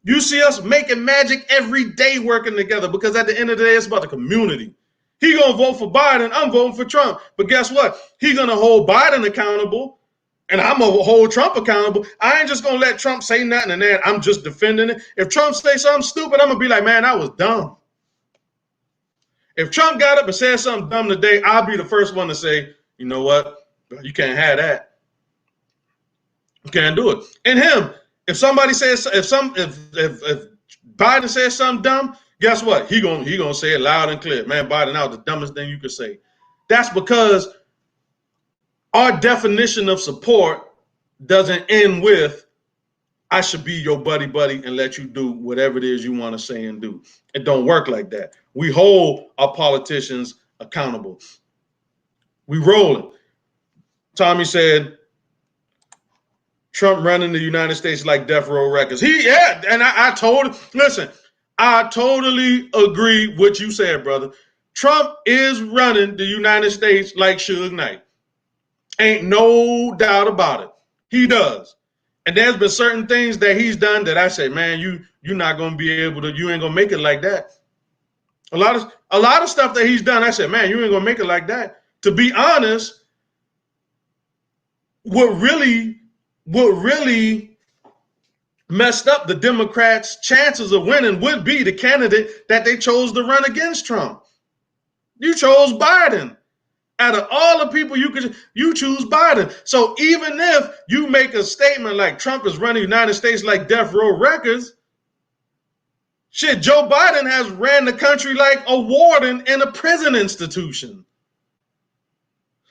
You see us making magic every day working together because at the end of the day, it's about the community. He gonna vote for Biden. I'm voting for Trump. But guess what? He gonna hold Biden accountable, and I'm gonna hold Trump accountable. I ain't just gonna let Trump say nothing and then I'm just defending it. If Trump say something stupid, I'm gonna be like, man, that was dumb. If Trump got up and said something dumb today, I'll be the first one to say, you know what? You can't have that. You can't do it. And him, if somebody says, if Biden says something dumb, guess what? He gonna say it loud and clear. Man, Biden, that was the dumbest thing you could say. That's because our definition of support doesn't end with, I should be your buddy and let you do whatever it is you want to say and do. It don't work like that. We hold our politicians accountable. We roll it. Tommy said, Trump running the United States like Death Row Records. And I totally agree with what you said, brother. Trump is running the United States like Suge Knight. Ain't no doubt about it. He does. And there's been certain things that he's done that I say, man, you're not gonna be able to, you ain't gonna make it like that. A lot of stuff that he's done, I said, man, you ain't gonna make it like that. To be honest, what really messed up the Democrats' chances of winning would be the candidate that they chose to run against Trump. You chose Biden. Out of all the people you choose Biden. So even if you make a statement like Trump is running the United States like Death Row Records, shit, Joe Biden has ran the country like a warden in a prison institution.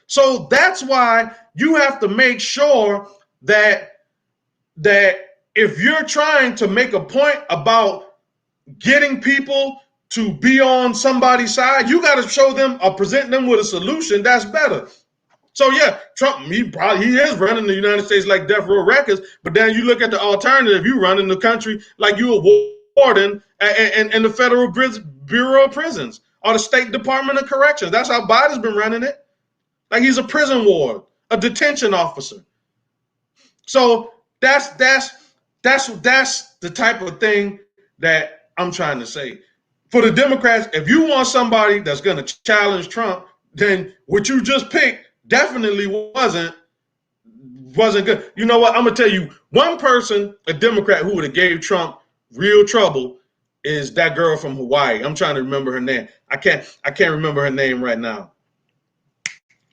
So that's why you have to make sure that if you're trying to make a point about getting people to be on somebody's side, you got to show them or present them with a solution that's better. So yeah, Trump, he is running the United States like Death Row Records, but then you look at the alternative, you running the country like you a warden in the Federal Bureau of Prisons or the State Department of Corrections. That's how Biden's been running it. Like he's a prison ward, a detention officer. So that's the type of thing that I'm trying to say. For the Democrats, if you want somebody that's going to challenge Trump, then what you just picked definitely wasn't good. You know what? I'm going to tell you, one person, a Democrat, who would have gave Trump real trouble is that girl from Hawaii. I'm trying to remember her name. I can't remember her name right now.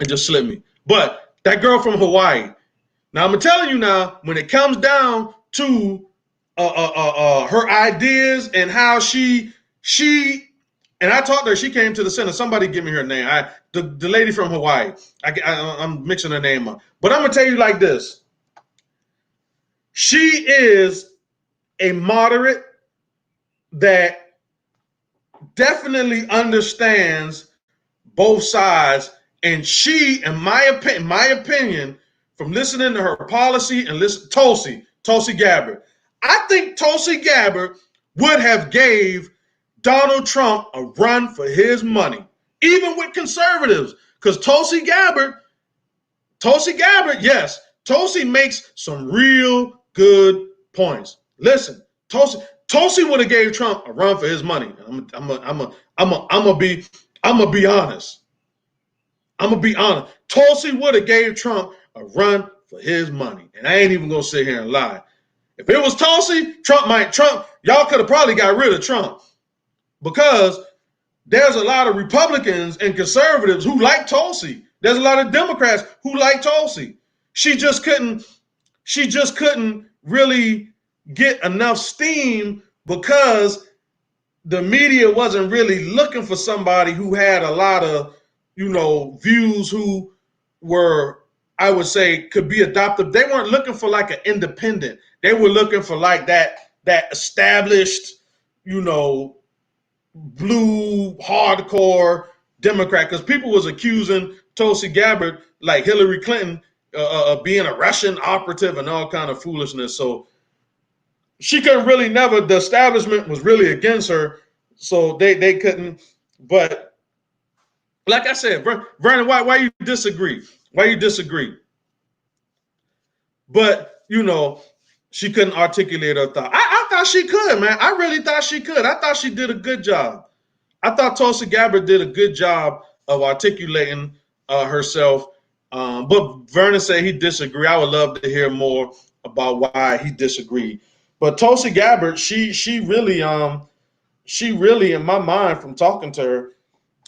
It just slipped me. But that girl from Hawaii. Now, I'm telling you now, when it comes down to her ideas and how she And I talked to her. She came to the center. Somebody give me her name. The lady from Hawaii. I'm mixing her name up. But I'm going to tell you like this. She is a moderate that definitely understands both sides. And she, in my opinion, from listening to her policy and Tulsi Gabbard, I think Tulsi Gabbard would have gave Donald Trump a run for his money, even with conservatives, because Tulsi Gabbard, yes, Tulsi makes some real good points. Listen, Tulsi would have gave Trump a run for his money. I'm gonna be honest. I'm gonna be honest. Tulsi would have gave Trump a run for his money, and I ain't even gonna sit here and lie. If it was Tulsi, y'all could have probably got rid of Trump, because there's a lot of Republicans and conservatives who like Tulsi. There's a lot of Democrats who like Tulsi. She just couldn't really get enough steam because the media wasn't really looking for somebody who had a lot of, views, who were, I would say, could be adopted. They weren't looking for like an independent. They were looking for like that established, blue hardcore Democrat, because people was accusing Tulsi Gabbard, like Hillary Clinton, of being a Russian operative and all kind of foolishness. So she couldn't really the establishment was really against her, so they couldn't. But like I said, Vernon, why you disagree? Why you disagree? But she couldn't articulate her thought. I thought she could, man. I really thought she could. I thought she did a good job. I thought Tulsi Gabbard did a good job of articulating herself. But Vernon said he disagreed. I would love to hear more about why he disagreed. But Tulsi Gabbard, she really, in my mind, from talking to her,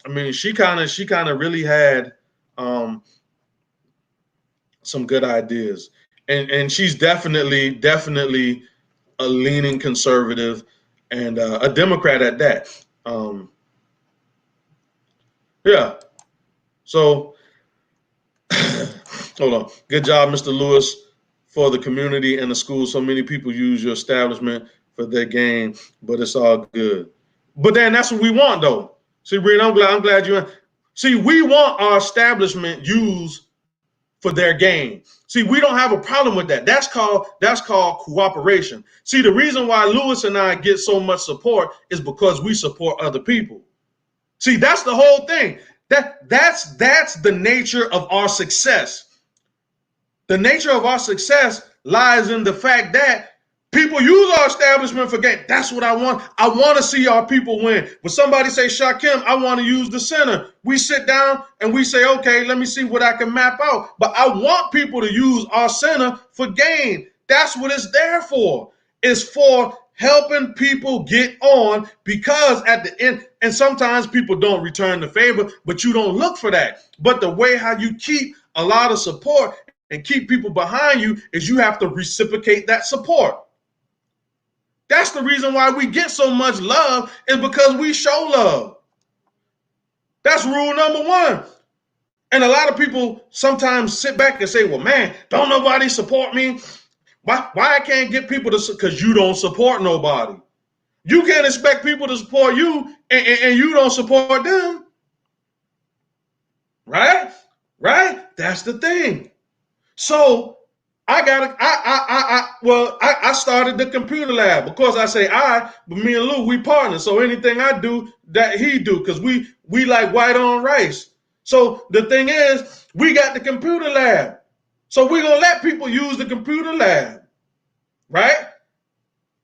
I mean, she kind of really had some good ideas, and she's definitely a leaning conservative and a Democrat at that. Yeah. So, hold on. Good job, Mr. Lewis, for the community and the school. So many people use your establishment for their gain, but it's all good. But then that's what we want, though. See, Breen, I'm glad you. See, we want our establishment used for their gain. See, we don't have a problem with that. That's called cooperation. See, the reason why Lewis and I get so much support is because we support other people. See, that's the whole thing. That's the nature of our success. The nature of our success lies in the fact that people use our establishment for gain. That's what I want. I want to see our people win. When somebody say, Shakim, I want to use the center, we sit down and we say, okay, let me see what I can map out. But I want people to use our center for gain. That's what it's there for. It's for helping people get on, because at the end, and sometimes people don't return the favor, but you don't look for that. But the way how you keep a lot of support and keep people behind you is you have to reciprocate that support. That's the reason why we get so much love, is because we show love. That's rule number one. And a lot of people sometimes sit back and say, well, man, don't nobody support me. Why I can't get people to? Because you don't support nobody. You can't expect people to support you and you don't support them. Right? That's the thing. So I started the computer lab, because I say but me and Lou, we partners. So anything I do, that he do, because we like white on rice. So the thing is, we got the computer lab. So we're going to let people use the computer lab, right?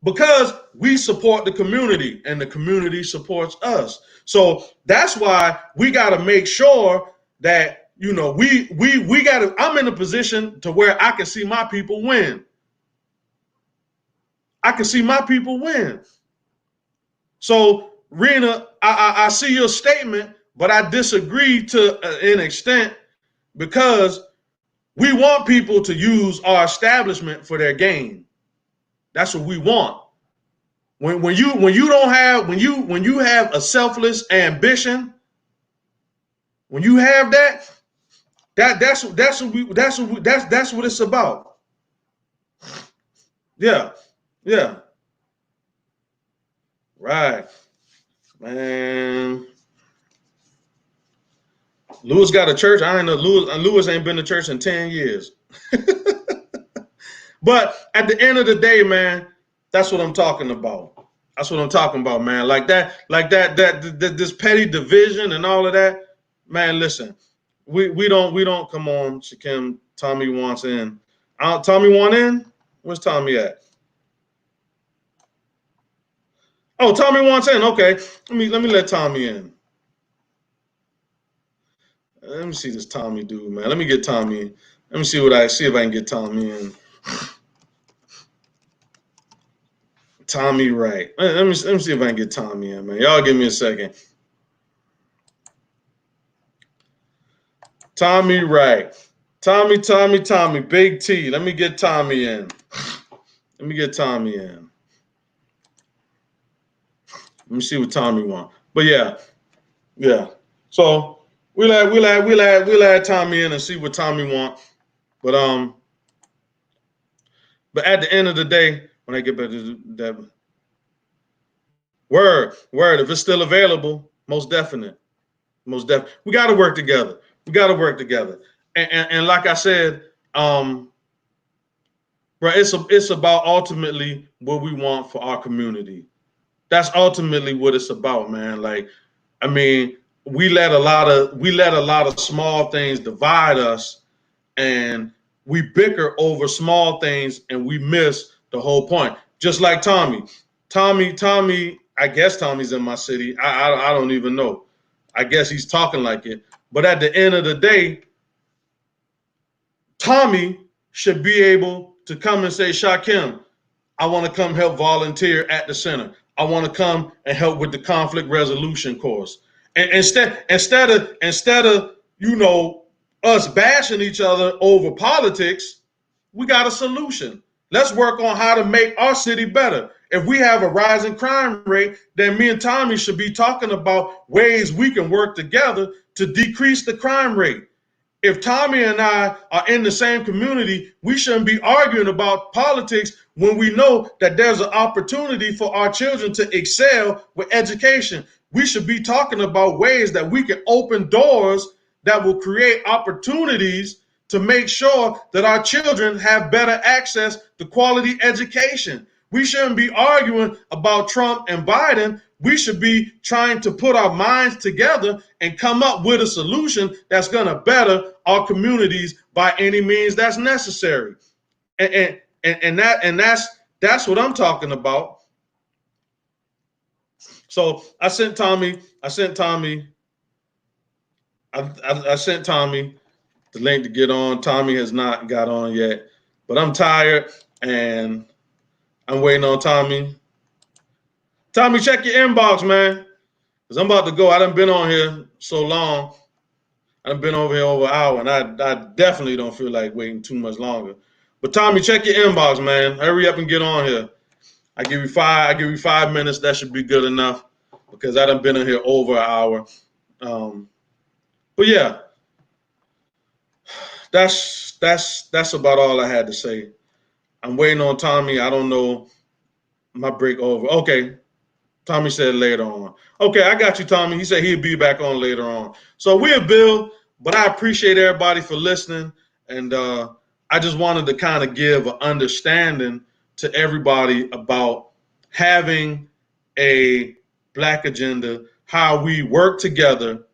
Because we support the community and the community supports us. So that's why we got to make sure that, we got to, I'm in a position to where I can see my people win. I can see my people win. So, Rena, I see your statement, but I disagree to an extent, because we want people to use our establishment for their gain. That's what we want. When you don't have when you have a selfless ambition, when you have that's what it's about. Yeah, yeah, right, man. Lewis got a church. I ain't know Lewis ain't been to church in 10 years. But at the end of the day, man, that's what I'm talking about. That's what I'm talking about, man. This petty division and all of that, man. Listen, we don't come on, Shakim. Tommy wants in. Tommy want in. Where's Tommy at? Oh, Tommy wants in. Okay, let me let Tommy in. Let me see this Tommy dude, man. Let me get Tommy. Let me see if I can get Tommy in. Tommy Wright. Let me see if I can get Tommy in, man. Y'all give me a second. Tommy Wright. Tommy. Big T. Let me get Tommy in. Let me get Tommy in. Let me see what Tommy wants. But yeah. So we'll add Tommy in and see what Tommy wants. But at the end of the day, when I get back to that word, if it's still available, most definite. We got to work together. And like I said, bro, it's about ultimately what we want for our community. That's ultimately what it's about, man. Like, I mean, we let a lot of small things divide us, and we bicker over small things, and we miss the whole point. Just like Tommy. I guess Tommy's in my city. I don't even know. I guess he's talking like it. But at the end of the day, Tommy should be able to come and say, Shakim, I want to come help volunteer at the center. I want to come and help with the conflict resolution course. And instead of us bashing each other over politics, we got a solution. Let's work on how to make our city better. If we have a rising crime rate, then me and Tommy should be talking about ways we can work together to decrease the crime rate. If Tommy and I are in the same community, we shouldn't be arguing about politics when we know that there's an opportunity for our children to excel with education. We should be talking about ways that we can open doors that will create opportunities to make sure that our children have better access to quality education. We shouldn't be arguing about Trump and Biden. We should be trying to put our minds together and come up with a solution that's going to better our communities by any means that's necessary. That's what I'm talking about. So I sent Tommy the link to get on. Tommy has not got on yet, but I'm tired and I'm waiting on Tommy. Tommy, check your inbox, man, because I'm about to go. I done been on here so long. I done been over here over an hour, and I definitely don't feel like waiting too much longer. But Tommy, check your inbox, man. Hurry up and get on here. I give you 5 minutes. That should be good enough because I done been in here over an hour. But yeah, that's about all I had to say. I'm waiting on Tommy. I don't know. My break over. Okay. Tommy said later on. Okay, I got you, Tommy. He said he'd be back on later on. So we'll build, but I appreciate everybody for listening. And I just wanted to kind of give an understanding to everybody about having a Black agenda, how we work together,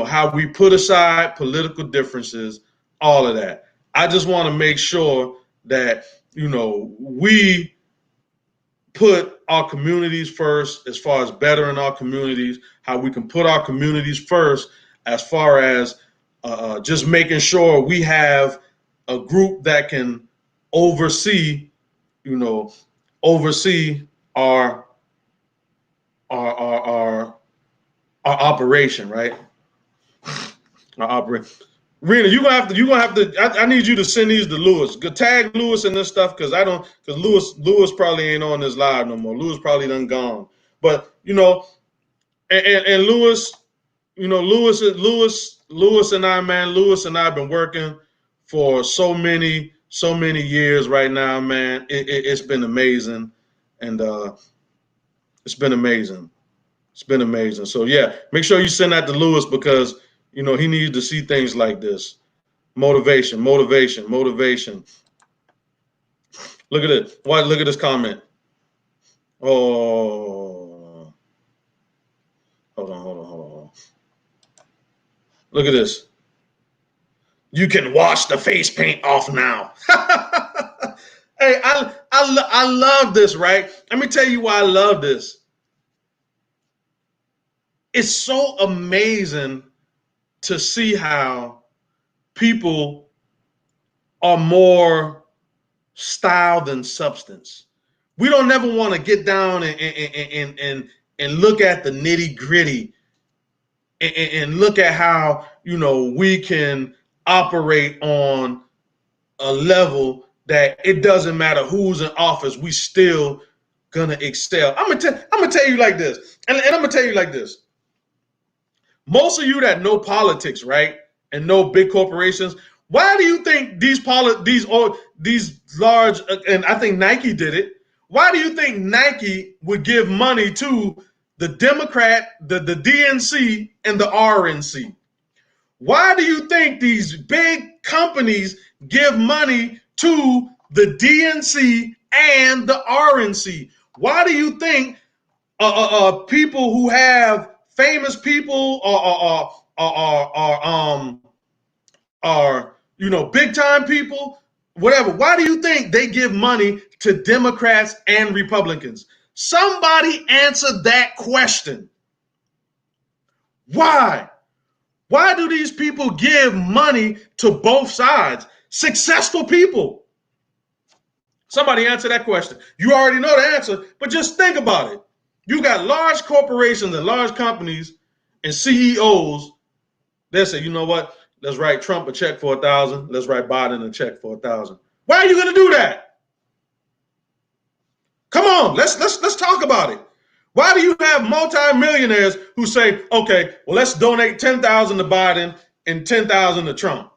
how we put aside political differences, all of that. I just want to make sure that, we put our communities first as far as bettering our communities, how we can put our communities first as far as just making sure we have a group that can oversee, our operation, right? Our operation. Rena, you're gonna have to. I need you to send these to Lewis. Go tag Lewis in this stuff because Lewis probably ain't on this live no more. Lewis probably done gone. But and Lewis, Lewis and I, man, Lewis and I have been working for so many years right now, man. It's been amazing, and it's been amazing. It's been amazing. So yeah, make sure you send that to Lewis because he needs to see things like this. Motivation. Look at it. Why? Look at this comment. Oh, hold on. Look at this. You can wash the face paint off now. Hey, I love this, right? Let me tell you why I love this. It's so amazing to see how people are more style than substance. We don't never want to get down and look at the nitty gritty and look at how we can operate on a level that it doesn't matter who's in office, we still gonna excel. I'm gonna tell you like this, and I'm gonna tell you like this. Most of you that know politics, right, and know big corporations, why do you think these large, and I think Nike did it, why do you think Nike would give money to the Democrat, the DNC, and the RNC? Why do you think these big companies give money to the DNC and the RNC? Why do you think people who have famous people are big time people, whatever? Why do you think they give money to Democrats and Republicans? Somebody answer that question. Why? Why do these people give money to both sides? Successful people. Somebody answer that question. You already know the answer, but just think about it. You got large corporations and large companies and CEOs that say, you know what? Let's write Trump a check for $1,000. Let's write Biden a check for $1,000. Why are you going to do that? Come on, let's talk about it. Why do you have multimillionaires who say, okay, well, let's donate $10,000 to Biden and $10,000 to Trump?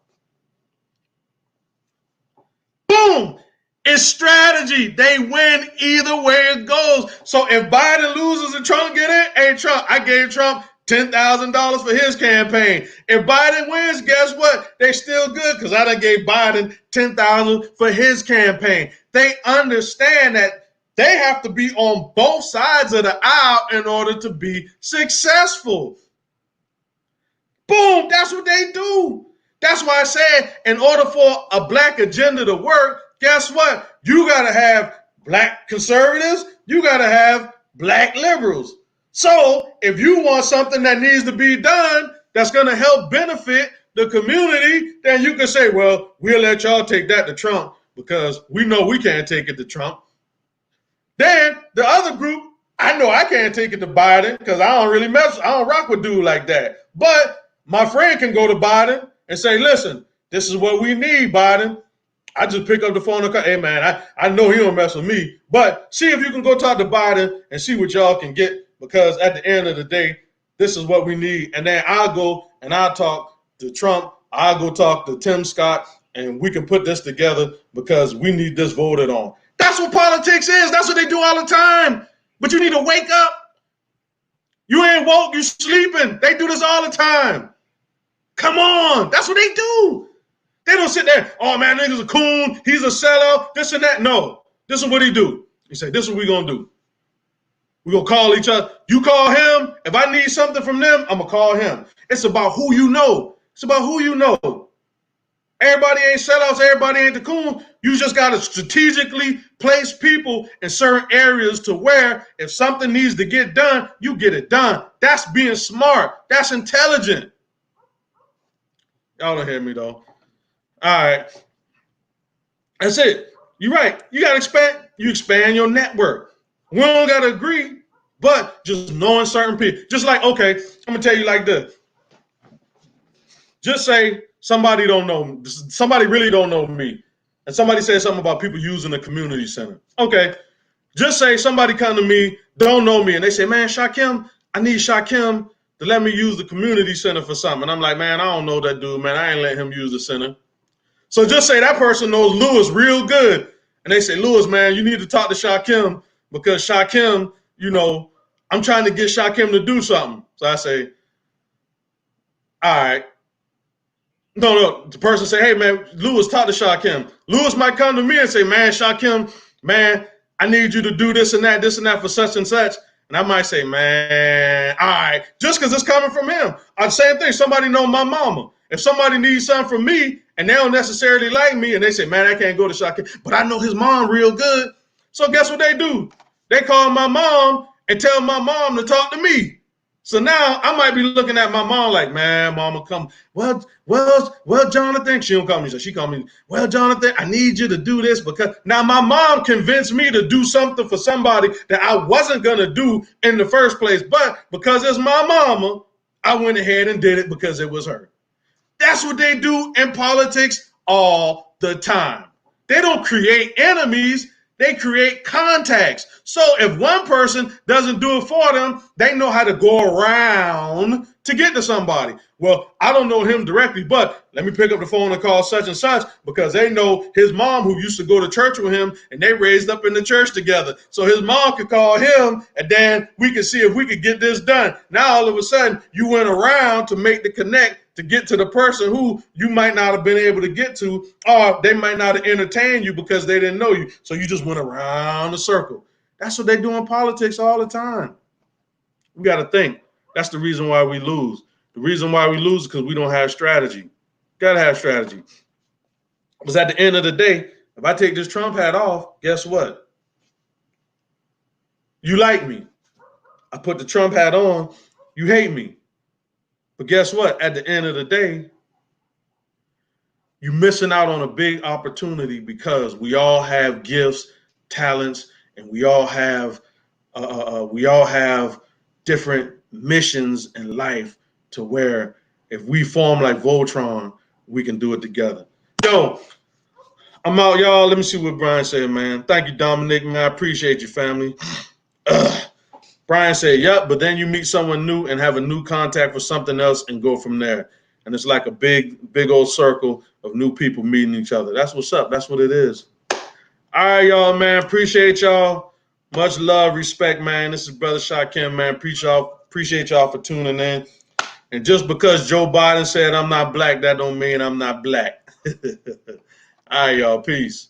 Boom! It's strategy. They win either way it goes. So if Biden loses and Trump get it, hey, Trump, I gave Trump $10,000 for his campaign. If Biden wins, guess what? They still good because I done gave Biden $10,000 for his campaign. They understand that they have to be on both sides of the aisle in order to be successful. Boom, that's what they do. That's why I said in order for a black agenda to work, guess what? You got to have black conservatives. You got to have black liberals. So if you want something that needs to be done that's going to help benefit the community, then you can say, well, we'll let y'all take that to Trump because we know we can't take it to Trump. Then the other group, I know I can't take it to Biden because I don't rock with dude like that. But my friend can go to Biden and say, listen, this is what we need, Biden. I just pick up the phone and call, hey, man, I know he don't mess with me. But see if you can go talk to Biden and see what y'all can get because at the end of the day, this is what we need. And then I'll go and I'll talk to Trump. I'll go talk to Tim Scott and we can put this together because we need this voted on. That's what politics is. That's what they do all the time. But you need to wake up. You ain't woke, you sleeping. They do this all the time. Come on. That's what they do. They don't sit there, oh man, nigga's a coon, he's a sellout, this and that. No. This is what he do. He say, this is what we gonna do. We're gonna call each other. You call him. If I need something from them, I'm gonna call him. It's about who you know. It's about who you know. Everybody ain't sellouts, everybody ain't the coon. You just got to strategically place people in certain areas to where if something needs to get done, you get it done. That's being smart. That's intelligent. Y'all don't hear me, though. All right. That's it. You're right. You got to expand your network. We don't got to agree, but just knowing certain people. Just like, okay, I'm going to tell you like this. Just say somebody don't know, somebody really don't know me, and somebody says something about people using the community center. Okay, just say somebody come to me, don't know me, and they say, man, Shakim, I need Shakim to let me use the community center for something. And I'm like, man, I don't know that dude, man. I ain't let him use the center. So just say that person knows Lewis real good. And they say, Lewis, man, you need to talk to Shakim because Shakim, you know, I'm trying to get Shakim to do something. So I say, all right. No. The person say, hey, man, Lewis, talk to Shakim. Lewis might come to me and say, man, Shakim, man, I need you to do this and that for such and such. And I might say, man, all right, just because it's coming from him. Same thing, somebody know my mama. If somebody needs something from me and they don't necessarily like me and they say, man, I can't go to Shakim, but I know his mom real good. So guess what they do? They call my mom and tell my mom to talk to me. So now I might be looking at my mom like, man, mama, come. Well, Jonathan. She don't call me. So she call me, well, Jonathan, I need you to do this because now my mom convinced me to do something for somebody that I wasn't going to do in the first place. But because it's my mama, I went ahead and did it because it was her. That's what they do in politics all the time. They don't create enemies. They create contacts. So if one person doesn't do it for them, they know how to go around to get to somebody. Well, I don't know him directly, but let me pick up the phone and call such and such because they know his mom who used to go to church with him and they raised up in the church together. So his mom could call him and then we could see if we could get this done. Now all of a sudden you went around to make the connect to get to the person who you might not have been able to get to, or they might not have entertained you because they didn't know you. So you just went around the circle. That's what they do in politics all the time. We got to think. That's the reason why we lose. The reason why we lose is because we don't have strategy. Got to have strategy. Because at the end of the day, if I take this Trump hat off, guess what? You like me. I put the Trump hat on, you hate me. But guess what? At the end of the day, you're missing out on a big opportunity because we all have gifts, talents, and we all have different missions in life to where if we form like Voltron, we can do it together. Yo, I'm out, y'all. Let me see what Brian said, man. Thank you, Dominic, man. I appreciate you, family. Brian said, yep, but then you meet someone new and have a new contact for something else and go from there. And it's like a big old circle of new people meeting each other. That's what's up. That's what it is. All right, y'all, man. Appreciate y'all. Much love, respect, man. This is Brother Shakim, man. Appreciate y'all for tuning in. And just because Joe Biden said I'm not black, that don't mean I'm not black. All right, y'all. Peace.